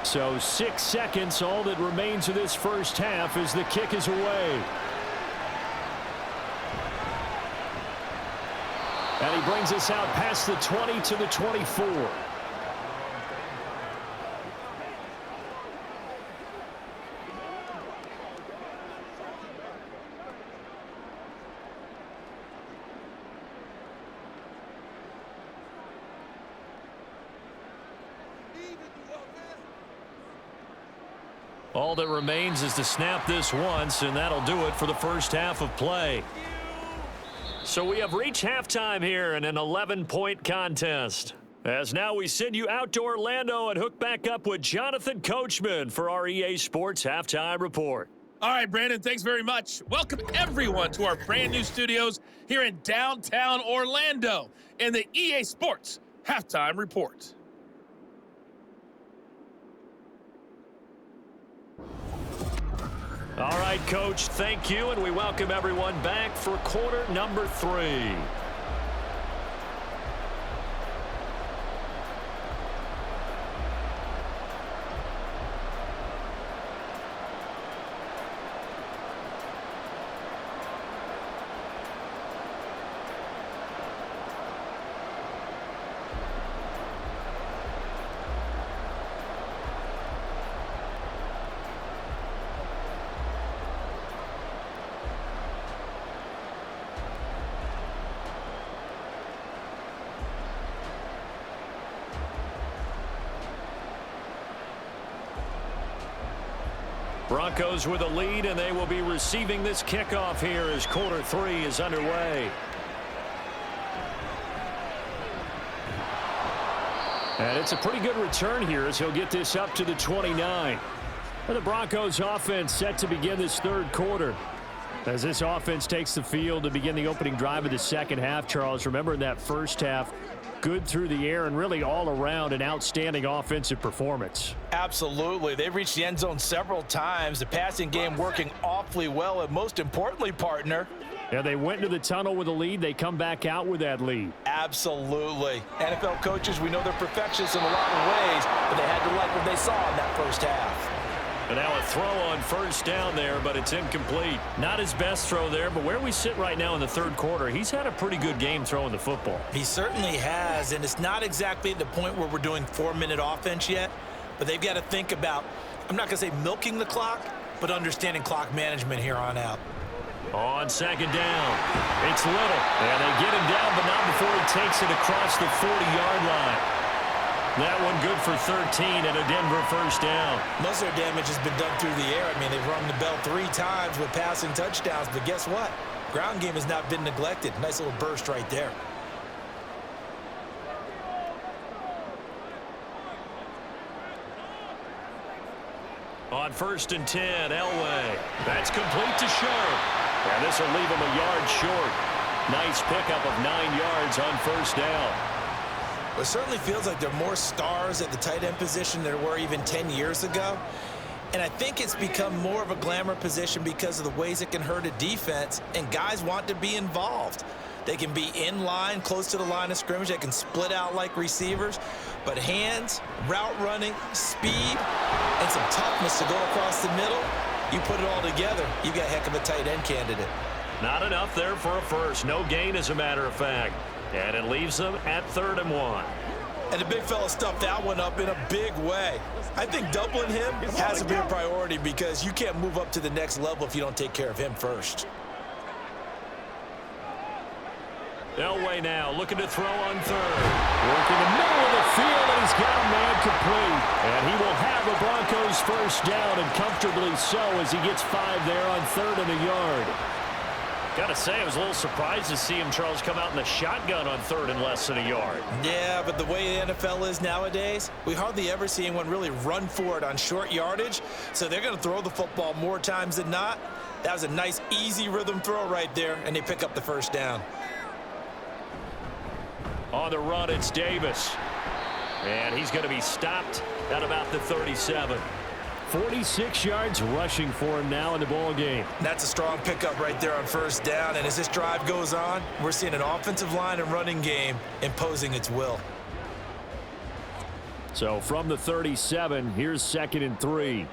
So 6 seconds, all that remains of this first half as the kick is away. And he brings us out past the 20 to the 24. All that remains is to snap this once, and that'll do it for the first half of play. So we have reached halftime here in an 11-point contest. As now we send you out to Orlando and hook back up with Jonathan Coachman for our EA Sports Halftime Report. All right, Brandon, thanks very much. Welcome, everyone, to our brand new studios here in downtown Orlando in the EA Sports Halftime Report. All right, Coach, thank you, and we welcome everyone back for quarter number 3. Broncos with a lead, and they will be receiving this kickoff here as quarter 3 is underway. And it's a pretty good return here as he'll get this up to the 29. And the Broncos offense set to begin this third quarter. As this offense takes the field to begin the opening drive of the second half, Charles, remember in that first half, good through the air and really all around an outstanding offensive performance. Absolutely. They've reached the end zone several times. The passing game working awfully well, and most importantly, partner. Yeah, they went into the tunnel with a lead. They come back out with that lead. Absolutely. NFL coaches, we know they're perfectionists in a lot of ways, but they had to like what they saw in that first half. And now a throw on first down there, but it's incomplete. Not his best throw there, but where we sit right now in the third quarter, he's had a pretty good game throwing the football. He certainly has, and it's not exactly at the point where we're doing 4-minute offense yet, but they've got to think about, I'm not going to say milking the clock, but understanding clock management here on out. On second down, it's Little. And they get him down, but not before he takes it across the 40-yard line. That one good for 13 and a Denver first down. Most of their damage has been done through the air. I mean, they've rung the bell 3 times with passing touchdowns, but guess what? Ground game has not been neglected. Nice little burst right there. On first and 10, Elway. That's complete to Sharp. And this will leave him a yard short. Nice pickup of 9 yards on first down. It certainly feels like there are more stars at the tight end position than there were even 10 years ago. And I think it's become more of a glamour position because of the ways it can hurt a defense, and guys want to be involved. They can be in line, close to the line of scrimmage. They can split out like receivers. But hands, route running, speed, and some toughness to go across the middle, you put it all together, you got a heck of a tight end candidate. Not enough there for a first. No gain, as a matter of fact. And it leaves them at 3rd and 1. And the big fella stuffed that one up in a big way. I think doubling him has to be a priority because you can't move up to the next level if you don't take care of him first. Elway now looking to throw on 3rd. Working the middle of the field, and he's got a man complete. And he will have the Broncos first down, and comfortably so as he gets 5 there on 3rd and a yard. Got to say, I was a little surprised to see him, Charles, come out in the shotgun on 3rd and less than a yard. Yeah, but the way the NFL is nowadays, we hardly ever see anyone really run for it on short yardage. So they're going to throw the football more times than not. That was a nice, easy rhythm throw right there, and they pick up the first down. On the run, it's Davis. And he's going to be stopped at about the 37. 46 yards rushing for him now in the ball game. That's a strong pickup right there on first down. And as this drive goes on, we're seeing an offensive line and running game imposing its will. So from the 37, here's 2nd and 3.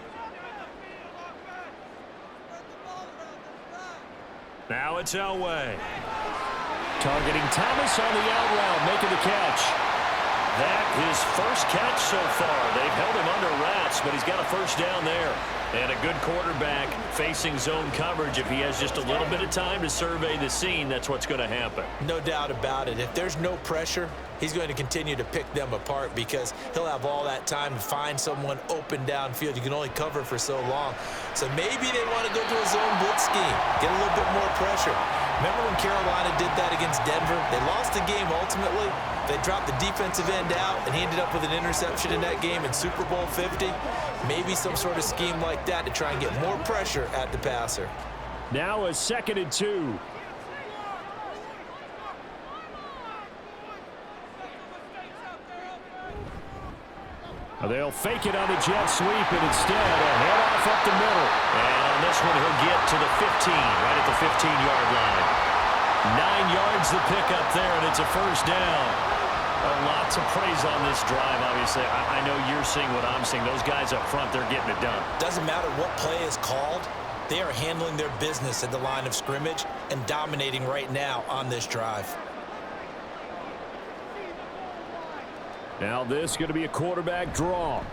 Now it's Elway. Targeting Thomas on the out route, making the catch. that his first catch so far. They've held him under wraps, but he's got a first down there. And a good quarterback facing zone coverage. If he has just a little bit of time to survey the scene, that's what's going to happen. No doubt about it. If there's no pressure, he's going to continue to pick them apart because he'll have all that time to find someone open downfield. You can only cover for so long. So maybe they want to go to a zone blitz scheme, get a little bit more pressure. Remember when Carolina did that against Denver? They lost the game ultimately. They dropped the defensive end out, and he ended up with an interception in that game in Super Bowl 50. Maybe some sort of scheme like that to try and get more pressure at the passer. Now a 2nd and 2. They'll fake it on the jet sweep, and instead a handoff up the middle. And on this one, he'll get to the 15, right at the 15-yard line. 9 yards the pickup there, and it's a first down. Lots of praise on this drive, obviously. I know you're seeing what I'm seeing. Those guys up front, they're getting it done. Doesn't matter what play is called. They are handling their business at the line of scrimmage and dominating right now on this drive. Now this is going to be a quarterback draw.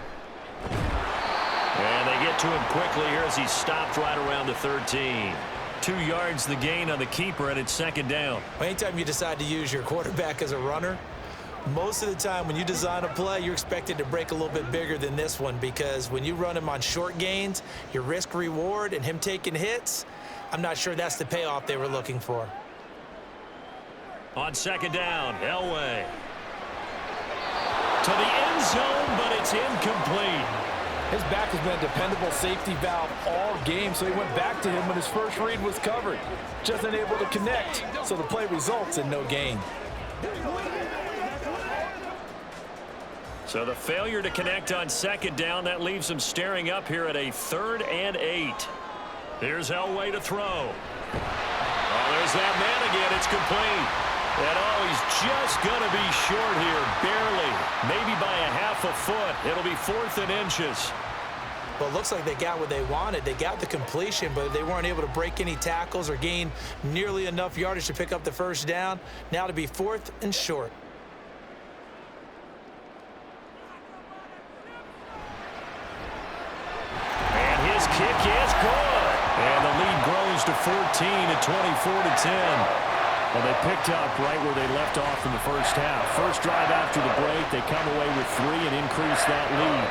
And they get to him quickly here as he's stopped right around the 13. 2 yards the gain on the keeper, and it's 2nd down. Anytime you decide to use your quarterback as a runner, most of the time when you design a play, you're expected to break a little bit bigger than this one because when you run him on short gains, your risk-reward and him taking hits, I'm not sure that's the payoff they were looking for. On 2nd down, Elway. To the end zone, but it's incomplete. His back has been a dependable safety valve all game, so he went back to him when his first read was covered. Just unable to connect, so the play results in no gain. So the failure to connect on 2nd down, that leaves him staring up here at a 3rd and 8. Here's Elway to throw. Oh, there's that man again. It's complete. And he's just going to be short here, barely. Maybe by a half a foot. It'll be 4th and inches. Well, it looks like they got what they wanted. They got the completion, but they weren't able to break any tackles or gain nearly enough yardage to pick up the first down. Now to be 4th and short. And his kick is good. And the lead grows to 14 at 24-10. Well, they picked up right where they left off in the first half. First drive after the break, they come away with 3 and increase that lead.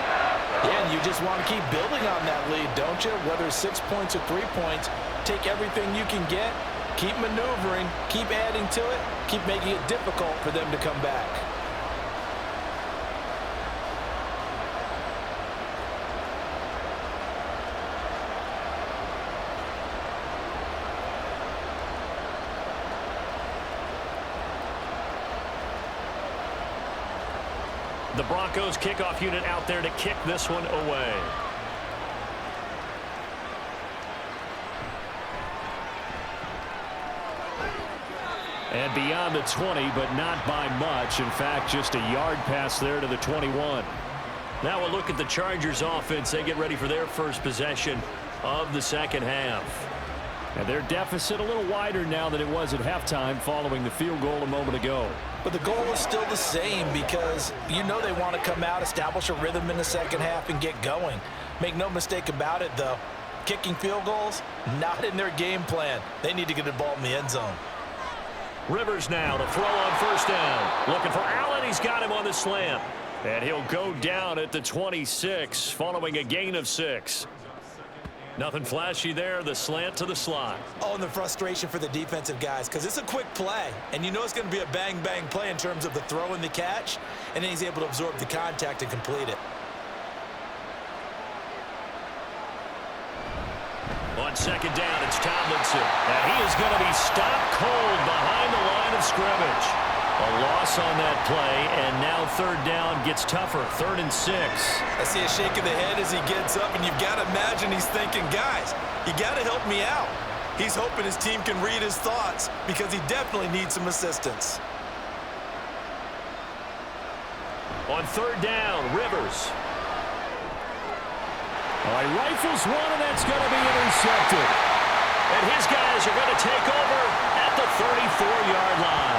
Yeah, and you just want to keep building on that lead, don't you? Whether it's 6 points or 3 points, take everything you can get, keep maneuvering, keep adding to it, keep making it difficult for them to come back. The Broncos kickoff unit out there to kick this one away. And beyond the 20, but not by much. In fact, just a yard pass there to the 21. Now we'll look at the Chargers offense. They get ready for their first possession of the second half. And their deficit a little wider now than it was at halftime following the field goal a moment ago. But the goal is still the same because you know they want to come out, establish a rhythm in the second half, and get going. Make no mistake about it, though. Kicking field goals, not in their game plan. They need to get the ball in the end zone. Rivers now to throw on first down. Looking for Allen. He's got him on the slant. And he'll go down at the 26 following a gain of 6. Nothing flashy there, the slant to the slot. Oh, and the frustration for the defensive guys because it's a quick play, and you know it's going to be a bang-bang play in terms of the throw and the catch, and then he's able to absorb the contact and complete it. On second down, it's Tomlinson. And he is going to be stopped cold behind the line of scrimmage. A loss on that play, and now third down gets tougher. 3rd and 6. I see a shake of the head as he gets up, and you've got to imagine he's thinking, guys, you got to help me out. He's hoping his team can read his thoughts because he definitely needs some assistance. On third down, Rivers. All right, rifles one, and that's going to be intercepted. And his guys are going to take over at the 34-yard line.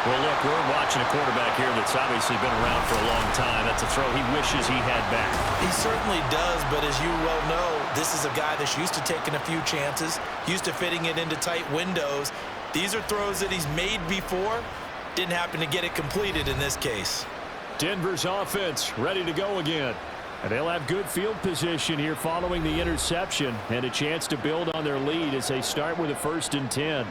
Well, look, we're watching a quarterback here that's obviously been around for a long time. That's a throw he wishes he had back. He certainly does, but as you well know, this is a guy that's used to taking a few chances, used to fitting it into tight windows. These are throws that he's made before. Didn't happen to get it completed in this case. Denver's offense ready to go again. And they'll have good field position here following the interception and a chance to build on their lead as they start with a 1st and 10.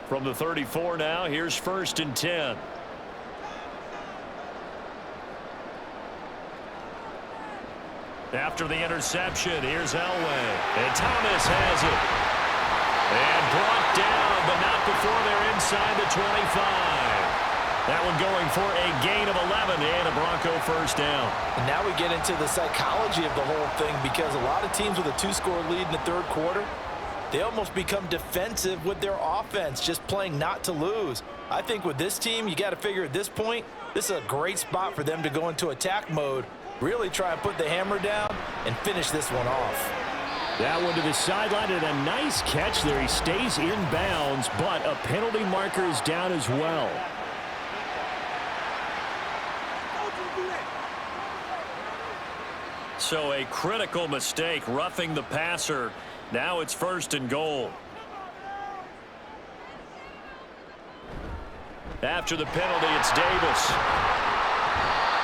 From the 34 now, here's 1st and 10. After the interception, here's Elway. And Thomas has it. And brought down, but not before they're inside the 25. That one going for a gain of 11 and a Bronco 1st down. And now we get into the psychology of the whole thing, because a lot of teams with a 2-score lead in the 3rd quarter, they almost become defensive with their offense, just playing not to lose. I think with this team, you got to figure at this point, this is a great spot for them to go into attack mode, really try and put the hammer down and finish this one off. That one to the sideline, and a nice catch there. He stays in bounds, but a penalty marker is down as well. So a critical mistake, roughing the passer. Now it's 1st and goal. After the penalty, it's Davis.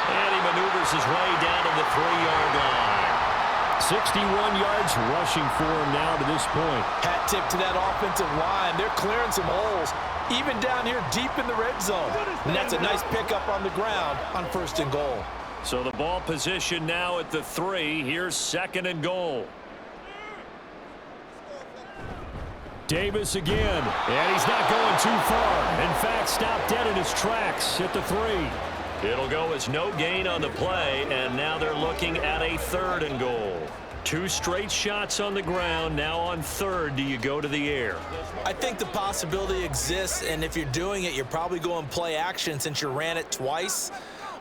And he maneuvers his way down to the 3-yard line. 61 yards rushing for him now to this point. Hat tip to that offensive line. They're clearing some holes, even down here deep in the red zone. And that's a nice pickup on the ground on 1st and goal. So the ball position now at the 3. Here's 2nd and goal. Davis again, and he's not going too far. In fact, stopped dead in his tracks at the 3. It'll go as no gain on the play, and now they're looking at a 3rd and goal. 2 straight shots on the ground. Now on 3rd, do you go to the air? I think the possibility exists, and if you're doing it, you're probably going play action since you ran it twice.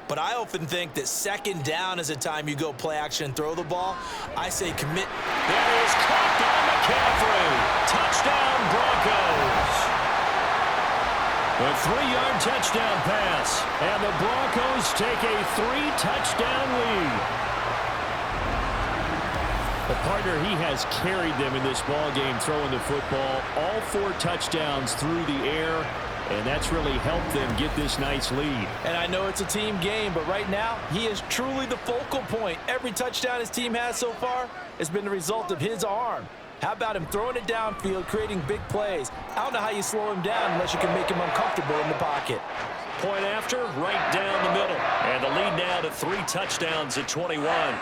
But I often think that 2nd down is a time you go play action and throw the ball. I say commit. That is caught by McCaffrey. Touchdown, Broncos. A 3-yard touchdown pass. And the Broncos take a 3-touchdown lead. The partner, he has carried them in this ball game, throwing the football. All 4 touchdowns through the air. And that's really helped them get this nice lead. And I know it's a team game, but right now, he is truly the focal point. Every touchdown his team has so far has been the result of his arm. How about him throwing it downfield, creating big plays? I don't know how you slow him down unless you can make him uncomfortable in the pocket. Point after, right down the middle. And the lead now to 3 touchdowns at 21.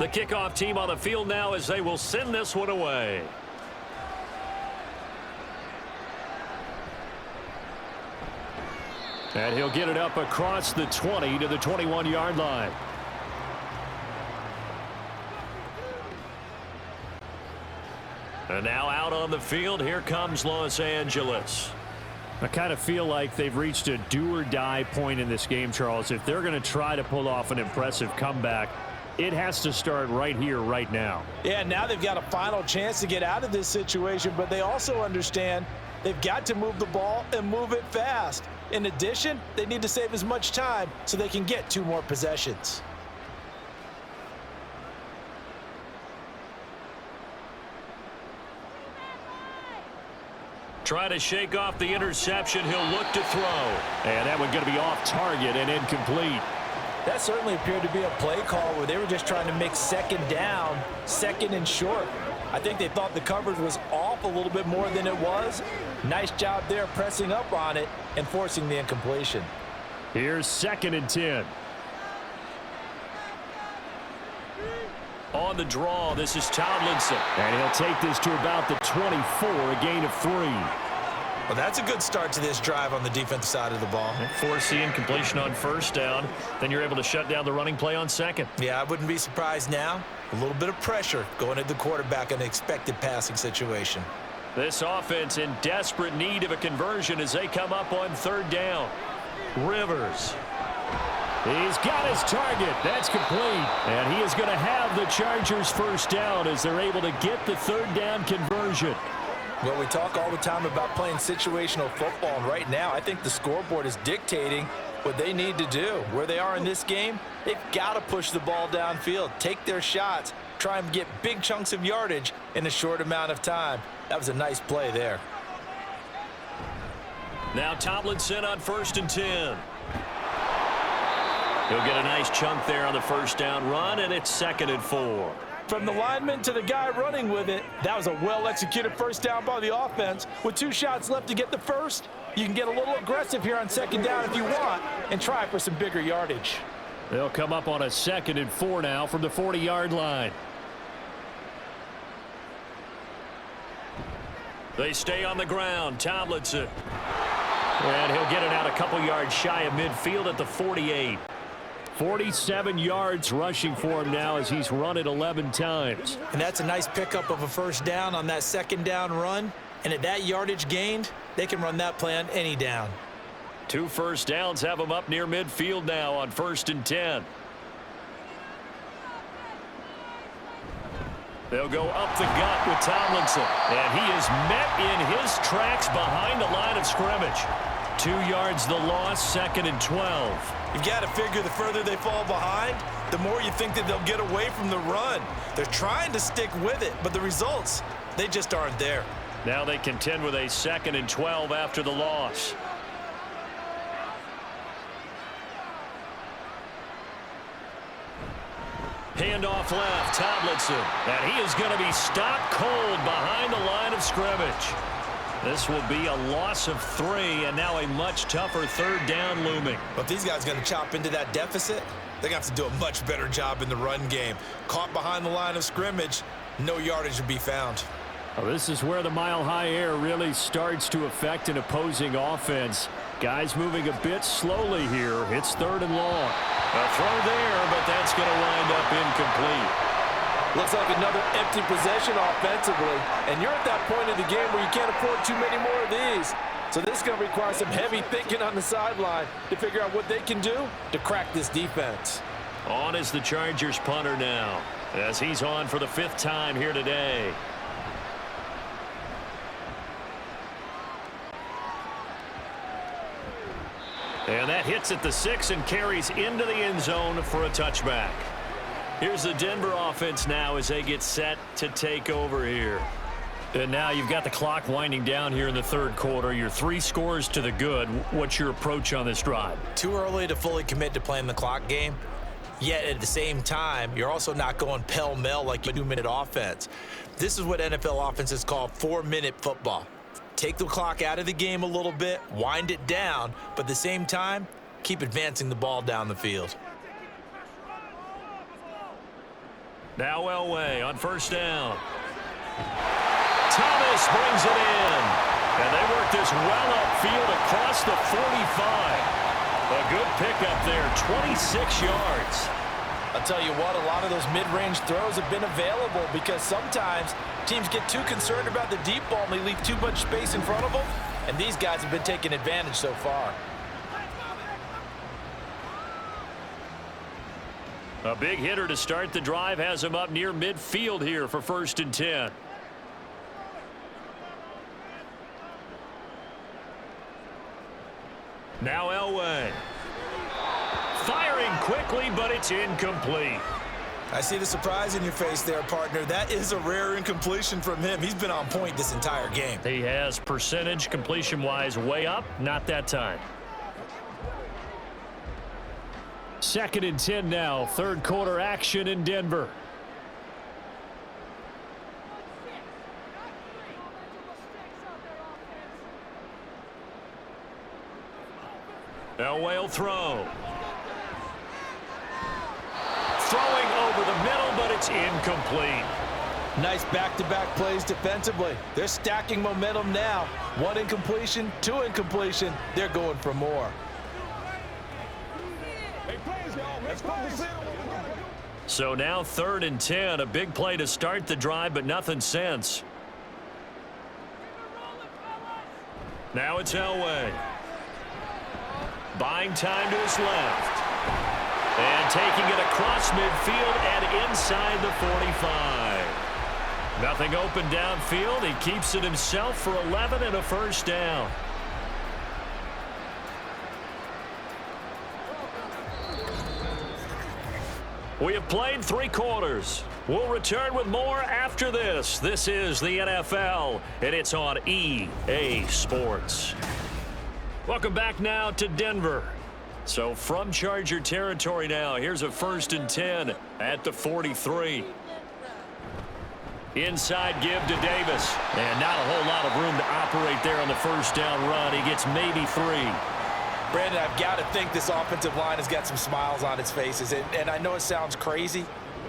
The kickoff team on the field now as they will send this one away. And he'll get it up across the 20 to the 21-yard line. And now out on the field, here comes Los Angeles. I kind of feel like they've reached a do-or-die point in this game, Charles. If they're going to try to pull off an impressive comeback, it has to start right here, right now. Yeah, now they've got a final chance to get out of this situation, but they also understand they've got to move the ball and move it fast. In addition, they need to save as much time so they can get 2 more possessions. Try to shake off the interception. He'll look to throw. And that one going to be off target and incomplete. That certainly appeared to be a play call where they were just trying to make 2nd down, 2nd and short. I think they thought the coverage was off a little bit more than it was. Nice job there pressing up on it and forcing the incompletion. Here's 2nd and 10. On the draw, this is Tomlinson. And he'll take this to about the 24, a gain of 3. Well, that's a good start to this drive on the defensive side of the ball. Forcing completion on first down. Then you're able to shut down the running play on second. Yeah, I wouldn't be surprised now. A little bit of pressure going at the quarterback in an expected passing situation. This offense in desperate need of a conversion as they come up on third down. Rivers. He's got his target. That's complete. And he is going to have the Chargers first down as they're able to get the third down conversion. Well, we talk all the time about playing situational football, and right now I think the scoreboard is dictating what they need to do. Where they are in this game, they've got to push the ball downfield, take their shots, try and get big chunks of yardage in a short amount of time. That was a nice play there. Now Tomlinson on 1st and 10. He'll get a nice chunk there on the first down run, and it's 2nd and 4. From the lineman to the guy running with it, that was a well-executed first down by the offense. With 2 shots left to get the first, you can get a little aggressive here on 2nd down if you want and try for some bigger yardage. They'll come up on a 2nd and 4 now from the 40-yard line. They stay on the ground. Tomlinson. And he'll get it out a couple yards shy of midfield at the 48. 47 yards rushing for him now as he's run it 11 times. And that's a nice pickup of a first down on that 2nd down run. And at that yardage gained, they can run that play on any down. 2 first downs have him up near midfield now on 1st and 10. They'll go up the gut with Tomlinson. And he is met in his tracks behind the line of scrimmage. 2 yards the loss, 2nd and 12. You've got to figure the further they fall behind, the more you think that they'll get away from the run. They're trying to stick with it, but the results, they just aren't there. Now they contend with a 2nd and 12 after the loss. Handoff left, Tomlinson. And he is going to be stopped cold behind the line of scrimmage. This will be a loss of 3, and now a much tougher 3rd down looming. But if these guys are going to chop into that deficit, they're going to have to do a much better job in the run game. Caught behind the line of scrimmage, no yardage to be found. Well, this is where the mile-high air really starts to affect an opposing offense. Guys moving a bit slowly here. It's 3rd and long. A throw there, but that's going to wind up incomplete. Looks like another empty possession offensively, and you're at that point in the game where you can't afford too many more of these. So this is going to require some heavy thinking on the sideline to figure out what they can do to crack this defense. On is the Chargers punter now, as he's on for the 5th time here today. And that hits at the 6 and carries into the end zone for a touchback. Here's the Denver offense now as they get set to take over here. And now you've got the clock winding down here in the 3rd quarter. You're 3 scores to the good. What's your approach on this drive? Too early to fully commit to playing the clock game. Yet at the same time, you're also not going pell-mell like a 2-minute offense. This is what NFL offenses call 4-minute football. Take the clock out of the game a little bit, wind it down, but at the same time, keep advancing the ball down the field. Now Elway on 1st down. Thomas brings it in. And they work this well upfield across the 45. A good pickup there, 26 yards. I'll tell you what, a lot of those mid-range throws have been available because sometimes teams get too concerned about the deep ball and they leave too much space in front of them, and these guys have been taking advantage so far. A big hitter to start the drive has him up near midfield here for 1st and 10. Now Elway. Firing quickly, but it's incomplete. I see the surprise in your face there, partner. That is a rare incompletion from him. He's been on point this entire game. He has percentage completion-wise way up, not that time. 2nd and 10 now. 3rd quarter action in Denver. Elway will throw. throwing over the middle, but it's incomplete. Nice back-to-back plays defensively. They're stacking momentum now. 1 incompletion, 2 incompletion. They're going for more. So now 3rd and 10. A big play to start the drive, but nothing since. Now it's Elway. Buying time to his left. And taking it across midfield and inside the 45. Nothing open downfield. He keeps it himself for 11 and a first down. We have played 3 quarters. We'll return with more after this. This is the NFL, and it's on EA Sports. Welcome back now to Denver. So from Charger territory now, here's a 1st and 10 at the 43. Inside give to Davis. And not a whole lot of room to operate there on the first down run. He gets maybe 3. Brandon, I've got to think this offensive line has got some smiles on its faces. And I know it sounds crazy,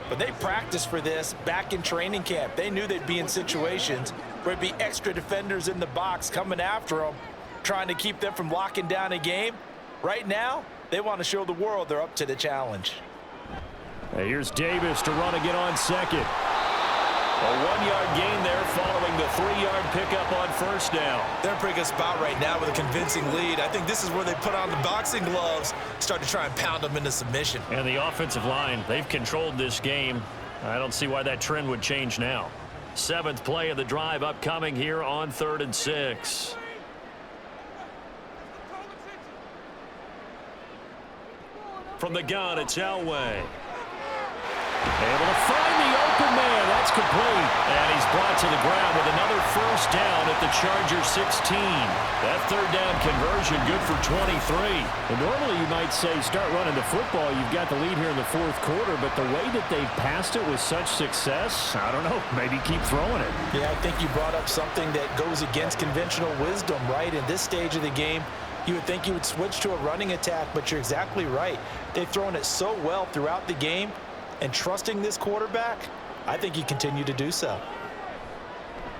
but they practiced for this back in training camp. They knew they'd be in situations where there'd be extra defenders in the box coming after them, trying to keep them from locking down a game. Right now, they want to show the world they're up to the challenge. And here's Davis to run again on second. A 1-yard gain there following the 3-yard pickup on first down. They're in a pretty good spot right now with a convincing lead. I think this is where they put on the boxing gloves, start to try and pound them into submission. And the offensive line, they've controlled this game. I don't see why that trend would change now. 7th play of the drive upcoming here on 3rd and 6. From the gun, it's Elway. Able to find the open man. That's complete. And he's brought to the ground with another first down at the Charger 16. That 3rd down conversion good for 23. And normally you might say start running the football. You've got the lead here in the 4th quarter, but the way that they've passed it with such success, I don't know, maybe keep throwing it. Yeah, I think you brought up something that goes against conventional wisdom, right? In this stage of the game, you would think you would switch to a running attack, but you're exactly right. They've thrown it so well throughout the game. And trusting this quarterback, I think he continued to do so.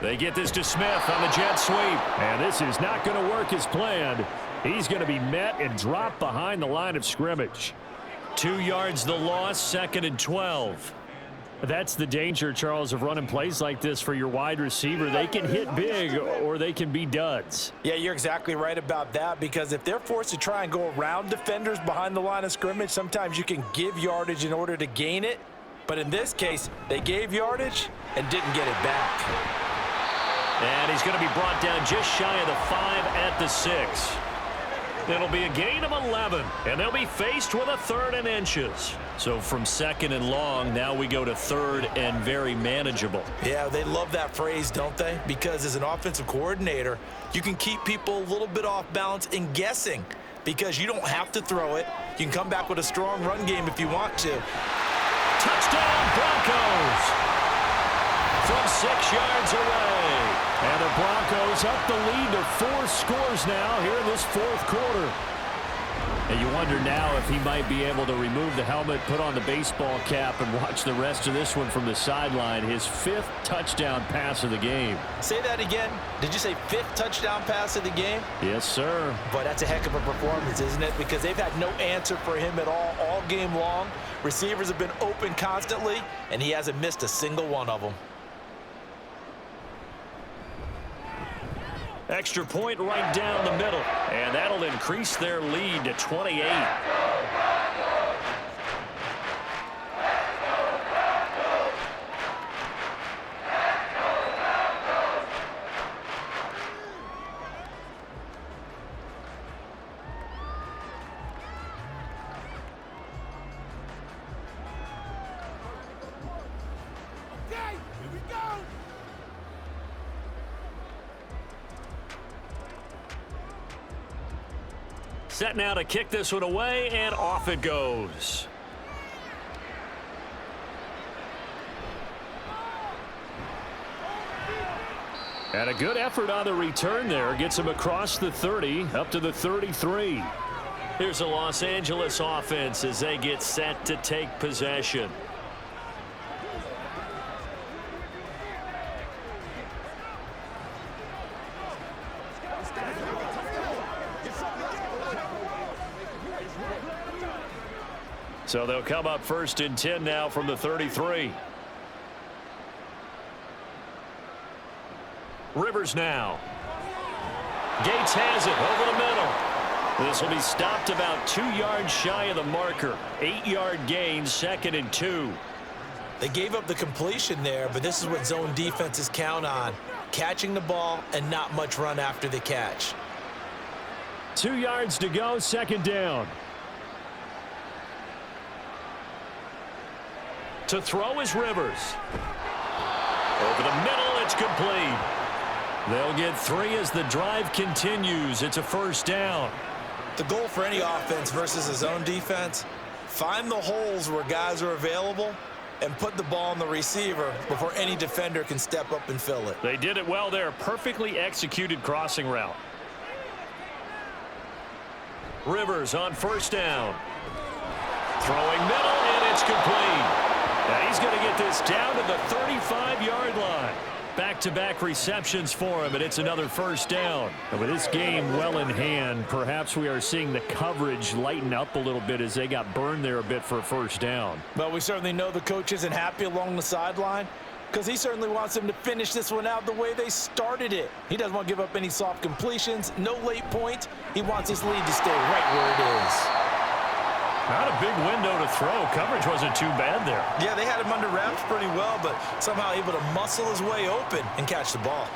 They get this to Smith on the jet sweep. And this is not going to work as planned. He's going to be met and dropped behind the line of scrimmage. 2 yards the loss, 2nd and 12. That's the danger, Charles, of running plays like this for your wide receiver. They can hit big or they can be duds. Yeah, you're exactly right about that, because if they're forced to try and go around defenders behind the line of scrimmage, sometimes you can give yardage in order to gain it. But in this case, they gave yardage and didn't get it back. And he's going to be brought down just shy of the 5 at the 6. It'll be a gain of 11, and they'll be faced with a 3rd and inches. So from 2nd and long, now we go to 3rd and very manageable. Yeah, they love that phrase, don't they? Because as an offensive coordinator, you can keep people a little bit off balance and guessing, because you don't have to throw it. You can come back with a strong run game if you want to. Touchdown, Broncos! From 6 yards away. And the Broncos up the lead to 4 scores now here in this 4th quarter. And you wonder now if he might be able to remove the helmet, put on the baseball cap, and watch the rest of this one from the sideline. His 5th touchdown pass of the game. Say that again. Did you say 5th touchdown pass of the game? Yes, sir. But that's a heck of a performance, isn't it? Because they've had no answer for him at all game long. Receivers have been open constantly, and he hasn't missed a single one of them. Extra point right down the middle, and that'll increase their lead to 28. Set now to kick this one away, and off it goes. And a good effort on the return there. Gets him across the 30, up to the 33. Here's the Los Angeles offense as they get set to take possession. So they'll come up 1st and 10 now from the 33. Rivers now. Gates has it over the middle. This will be stopped about 2 yards shy of the marker. 8-yard gain, 2nd and 2. They gave up the completion there, but this is what zone defenses count on. Catching the ball and not much run after the catch. 2 yards to go, 2nd down. To throw is Rivers. Over the middle, it's complete. They'll get 3 as the drive continues. It's a 1st down. The goal for any offense versus a zone defense, find the holes where guys are available and put the ball on the receiver before any defender can step up and fill it. They did it well there. Perfectly executed crossing route. Rivers on 1st down. Throwing middle, and it's complete. Now he's going to get this down to the 35-yard line. Back-to-back receptions for him, and it's another 1st down. And with this game well in hand, perhaps we are seeing the coverage lighten up a little bit as they got burned there a bit for a 1st down. But we certainly know the coach isn't happy along the sideline because he certainly wants them to finish this one out the way they started it. He doesn't want to give up any soft completions, no late points. He wants his lead to stay right where it is. Not a big window to throw. Coverage wasn't too bad there. Yeah, they had him under wraps pretty well, but somehow able to muscle his way open and catch the ball.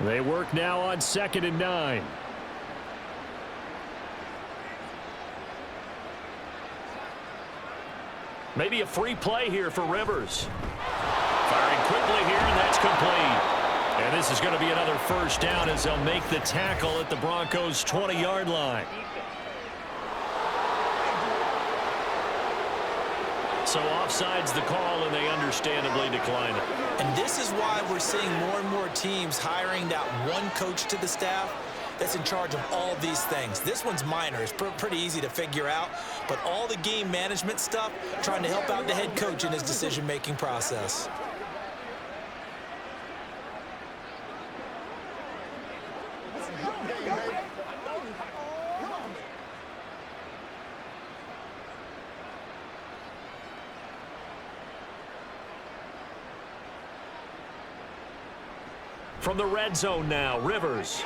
They work now on 2nd and 9. Maybe a free play here for Rivers. Firing quickly here, and that's complete. And this is going to be another 1st down as they'll make the tackle at the Broncos' 20-yard line. So offside's the call, and they understandably decline it. And this is why we're seeing more and more teams hiring that one coach to the staff that's in charge of all these things. This one's minor. It's pretty easy to figure out. But all the game management stuff, trying to help out the head coach in his decision-making process. From the red zone now, Rivers.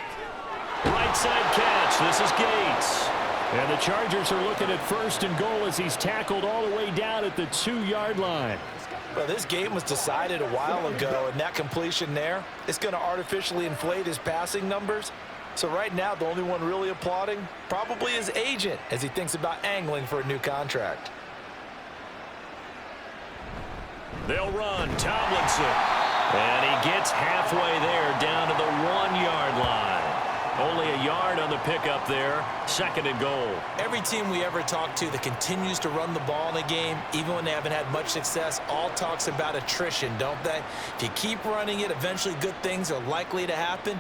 Right side catch. This is Gates. And the Chargers are looking at 1st and goal as he's tackled all the way down at the 2-yard line. Well, this game was decided a while ago, and that completion there is going to artificially inflate his passing numbers. So right now, the only one really applauding probably his agent as he thinks about angling for a new contract. They'll run. Tomlinson. And he gets halfway there down to the 1-yard line. Only a yard on the pickup there. 2nd and goal. Every team we ever talk to that continues to run the ball in a game, even when they haven't had much success, all talks about attrition, don't they? If you keep running it, eventually good things are likely to happen.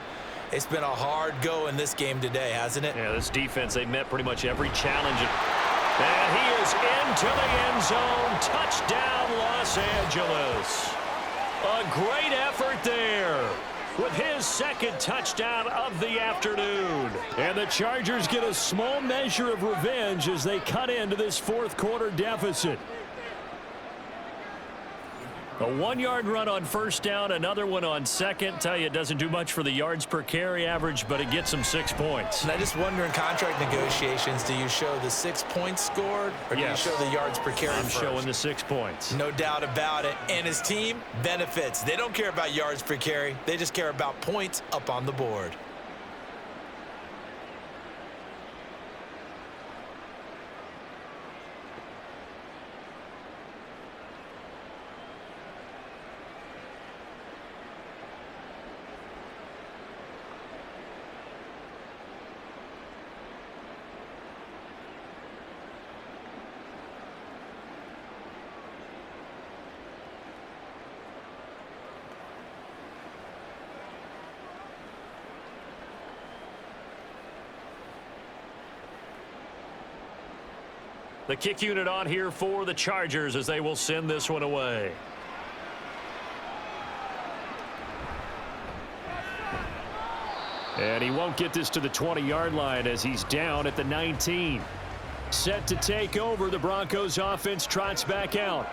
It's been a hard go in this game today, hasn't it? Yeah, this defense, they met pretty much every challenge. And he is into the end zone. Touchdown, Los Angeles. A great effort there with his 2nd touchdown of the afternoon. And the Chargers get a small measure of revenge as they cut into this 4th quarter deficit. A 1-yard run on 1st down, another one on 2nd. Tell you, it doesn't do much for the yards per carry average, but it gets them 6 points. And I just wonder in contract negotiations, do you show the 6 points scored or do you show the yards per carry I'm first? showing the 6 points. No doubt about it. And his team benefits. They don't care about yards per carry. They just care about points up on the board. The kick unit on here for the Chargers as they will send this one away. And he won't get this to the 20-yard line as he's down at the 19. Set to take over, the Broncos offense trots back out.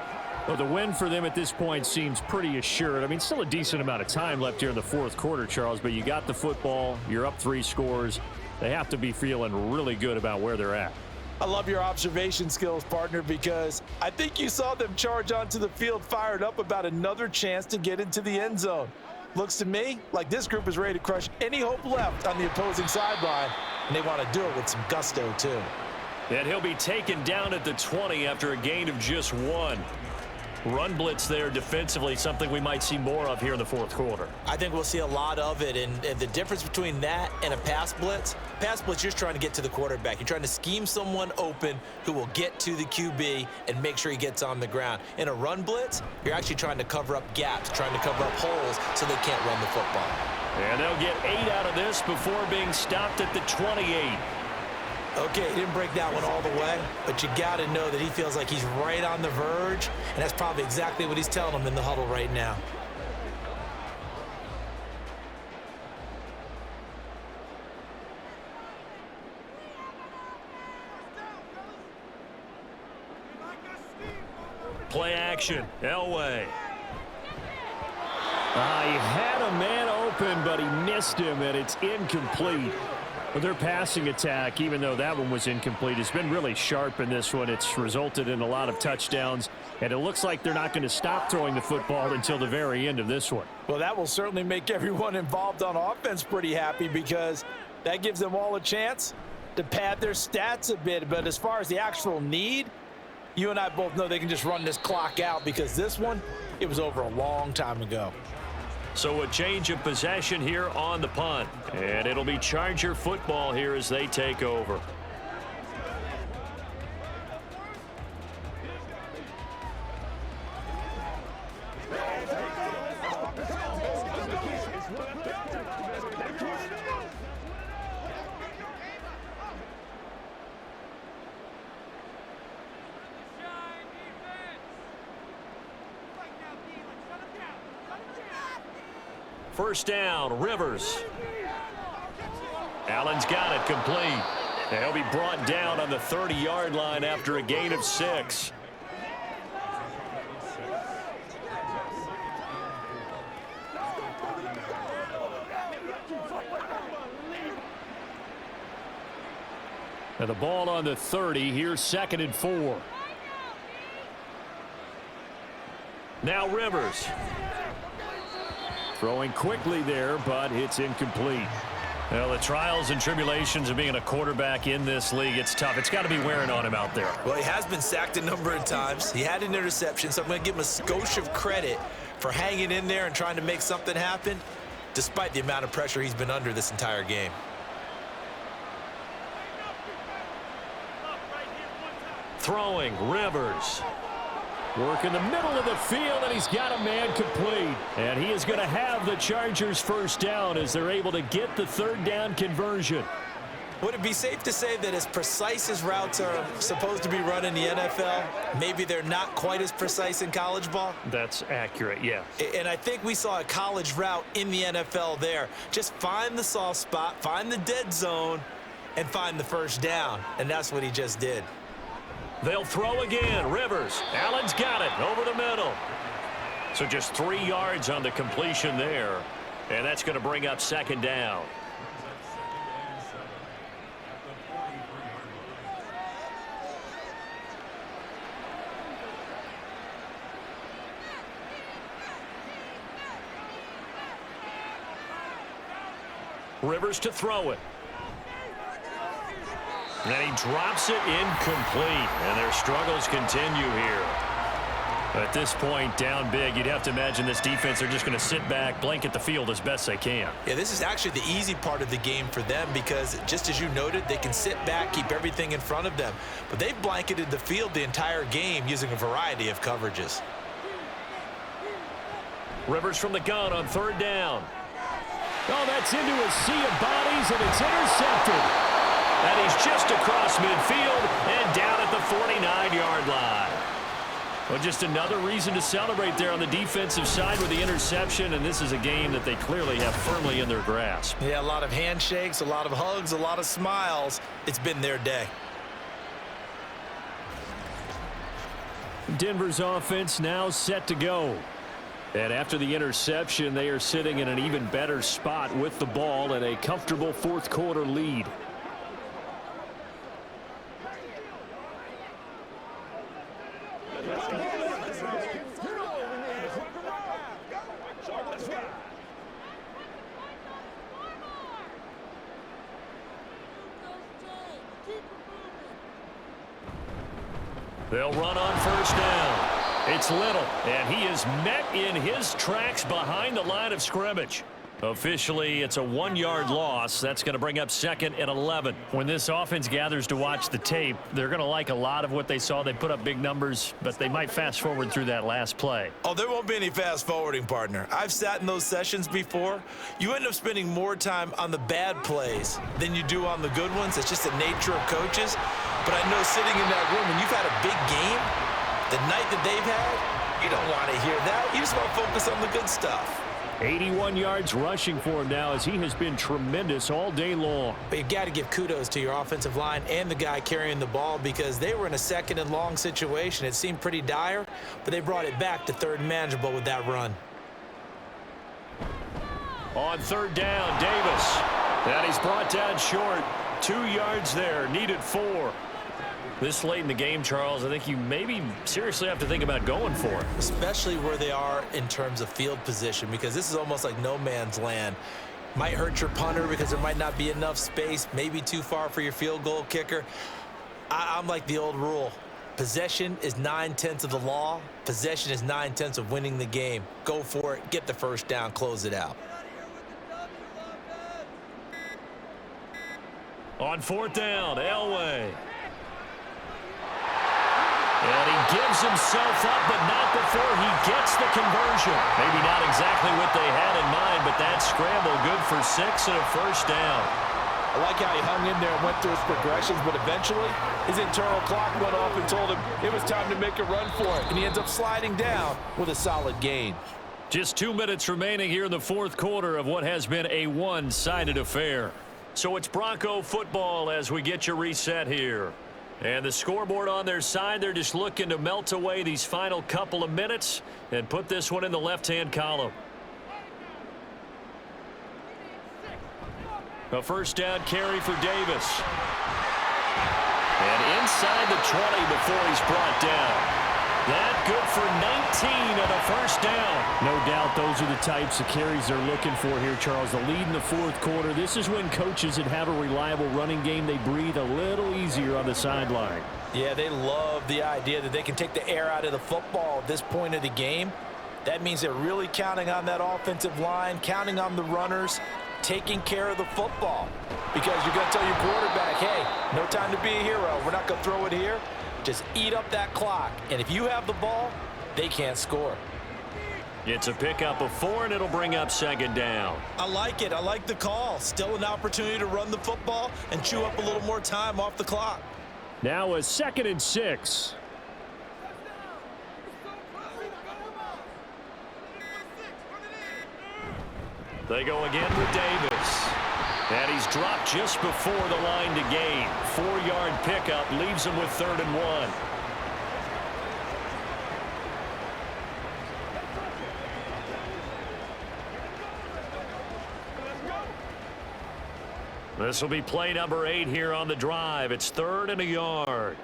Well, the win for them at this point seems pretty assured. I mean, still a decent amount of time left here in the fourth quarter, Charles, but you got the football, you're up 3 scores. They have to be feeling really good about where they're at. I love your observation skills, partner, because I think you saw them charge onto the field fired up about another chance to get into the end zone. Looks to me like this group is ready to crush any hope left on the opposing sideline, and they want to do it with some gusto, too. And he'll be taken down at the 20 after a gain of just 1. Run blitz there defensively, something we might see more of here in the fourth quarter. I think we'll see a lot of it, and the difference between that and a pass blitz, you're just trying to get to the quarterback. You're trying to scheme someone open who will get to the QB and make sure he gets on the ground. In a run blitz, you're actually trying to cover up gaps, trying to cover up holes so they can't run the football. And they'll get 8 out of this before being stopped at the 28. Okay, he didn't break that one all the way, but you got to know that he feels like he's right on the verge, and that's probably exactly what he's telling them in the huddle right now. Play action, Elway. He had a man open, but he missed him, and it's incomplete. Well, their passing attack, even though that one was incomplete, has been really sharp in this one. It's resulted in a lot of touchdowns, and it looks like they're not going to stop throwing the football until the very end of this one. Well, that will certainly make everyone involved on offense pretty happy because that gives them all a chance to pad their stats a bit. But as far as the actual need, you and I both know they can just run this clock out because this one, it was over a long time ago. So a change of possession here on the punt. And it'll be Charger football here as they take over. First down, Rivers. Allen's got it complete. They'll be brought down on the 30-yard line after a gain of 6. And the ball on the 30. Here's 2nd and 4. Now Rivers. Throwing quickly there, but it's incomplete. Well, the trials and tribulations of being a quarterback in this league, it's tough. It's got to be wearing on him out there. Well, he has been sacked a number of times. He had an interception, so I'm going to give him a skosh of credit for hanging in there and trying to make something happen, despite the amount of pressure he's been under this entire game. Throwing, Rivers. Work in the middle of the field, and he's got a man complete. And he is going to have the Chargers first down as they're able to get the 3rd down conversion. Would it be safe to say that as precise as routes are supposed to be run in the NFL, maybe they're not quite as precise in college ball? That's accurate, yeah. And I think we saw a college route in the NFL there. Just find the soft spot, find the dead zone, and find the first down. And that's what he just did. They'll throw again. Rivers. Allen's got it over the middle. So just 3 yards on the completion there. And that's going to bring up 2nd down. Rivers to throw it. And he drops it incomplete. And their struggles continue here. At this point, down big, you'd have to imagine this defense are just going to sit back, blanket the field as best they can. Yeah, this is actually the easy part of the game for them because, just as you noted, they can sit back, keep everything in front of them. But they've blanketed the field the entire game using a variety of coverages. Rivers from the gun on 3rd down. Oh, that's into a sea of bodies, and it's intercepted. And he's just across midfield and down at the 49-yard line. Well, just another reason to celebrate there on the defensive side with the interception, and this is a game that they clearly have firmly in their grasp. Yeah, a lot of handshakes, a lot of hugs, a lot of smiles. It's been their day. Denver's offense now set to go. And after the interception, they are sitting in an even better spot with the ball and a comfortable fourth quarter lead. They'll run on first down. It's Little, and he is met in his tracks behind the line of scrimmage. Officially, it's a 1-yard loss. That's going to bring up 2nd and 11. When this offense gathers to watch the tape, they're going to like a lot of what they saw. They put up big numbers, but they might fast forward through that last play. Oh, there won't be any fast forwarding, partner. I've sat in those sessions before. You end up spending more time on the bad plays than you do on the good ones. It's just the nature of coaches. But I know sitting in that room, when you've had a big game, the night that they've had, you don't want to hear that. You just want to focus on the good stuff. 81 yards rushing for him now as he has been tremendous all day long. But you've got to give kudos to your offensive line and the guy carrying the ball because they were in a 2nd and long situation. It seemed pretty dire, but they brought it back to 3rd and manageable with that run. On 3rd down, Davis. And he's brought down short. 2 yards there, needed 4. This late in the game, Charles, I think you maybe seriously have to think about going for it. Especially where they are in terms of field position, because this is almost like no man's land. Might hurt your punter because there might not be enough space, maybe too far for your field goal kicker. I'm like the old rule. Possession is 9/10 of the law. Possession is 9/10 of winning the game. Go for it, get the first down, close it out. On 4th down, Elway. And he gives himself up, but not before he gets the conversion. Maybe not exactly what they had in mind, but that scramble good for 6 and a first down. I like how he hung in there and went through his progressions, but eventually his internal clock went off and told him it was time to make a run for it, and he ends up sliding down with a solid gain. Just 2 minutes remaining here in the fourth quarter of what has been a one-sided affair. So it's Bronco football as we get you reset here. And the scoreboard on their side, they're just looking to melt away these final couple of minutes and put this one in the left-hand column. A first down carry for Davis. And inside the 20 before he's brought down. That good for 19 and a first down. No doubt those are the types of carries they're looking for here, Charles. The lead in the fourth quarter. This is when coaches that have a reliable running game, they breathe a little easier on the sideline. Yeah, they love the idea that they can take the air out of the football at this point of the game. That means they're really counting on that offensive line, counting on the runners, taking care of the football. Because you're going to tell your quarterback, hey, no time to be a hero. We're not going to throw it here. Just eat up that clock. And if you have the ball, they can't score. It's a pickup of 4, and it'll bring up 2nd down. I like it. I like the call. Still an opportunity to run the football and chew up a little more time off the clock. Now a 2nd and 6. They go again with Davis. And he's dropped just before the line to gain. 4-yard pickup leaves him with 3rd and 1. This will be play number 8 here on the drive. It's 3rd and a yard.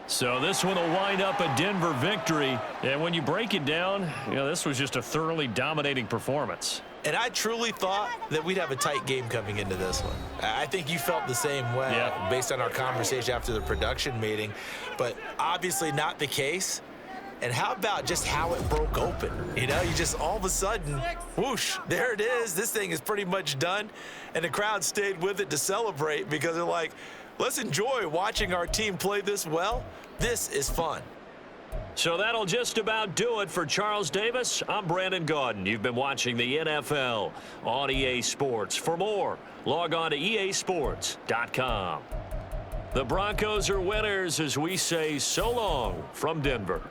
So this one will wind up a Denver victory. And when you break it down, you know, this was just a thoroughly dominating performance. And I truly thought that we'd have a tight game coming into this one. I think you felt the same way based on our conversation after the production meeting. But obviously not the case. And how about just how it broke open? You know, you just all of a sudden, whoosh, there it is. This thing is pretty much done. And the crowd stayed with it to celebrate because they're like, let's enjoy watching our team play this well. This is fun. So that'll just about do it for Charles Davis. I'm Brandon Gaudin. You've been watching the NFL on EA Sports. For more, log on to easports.com. The Broncos are winners as we say so long from Denver.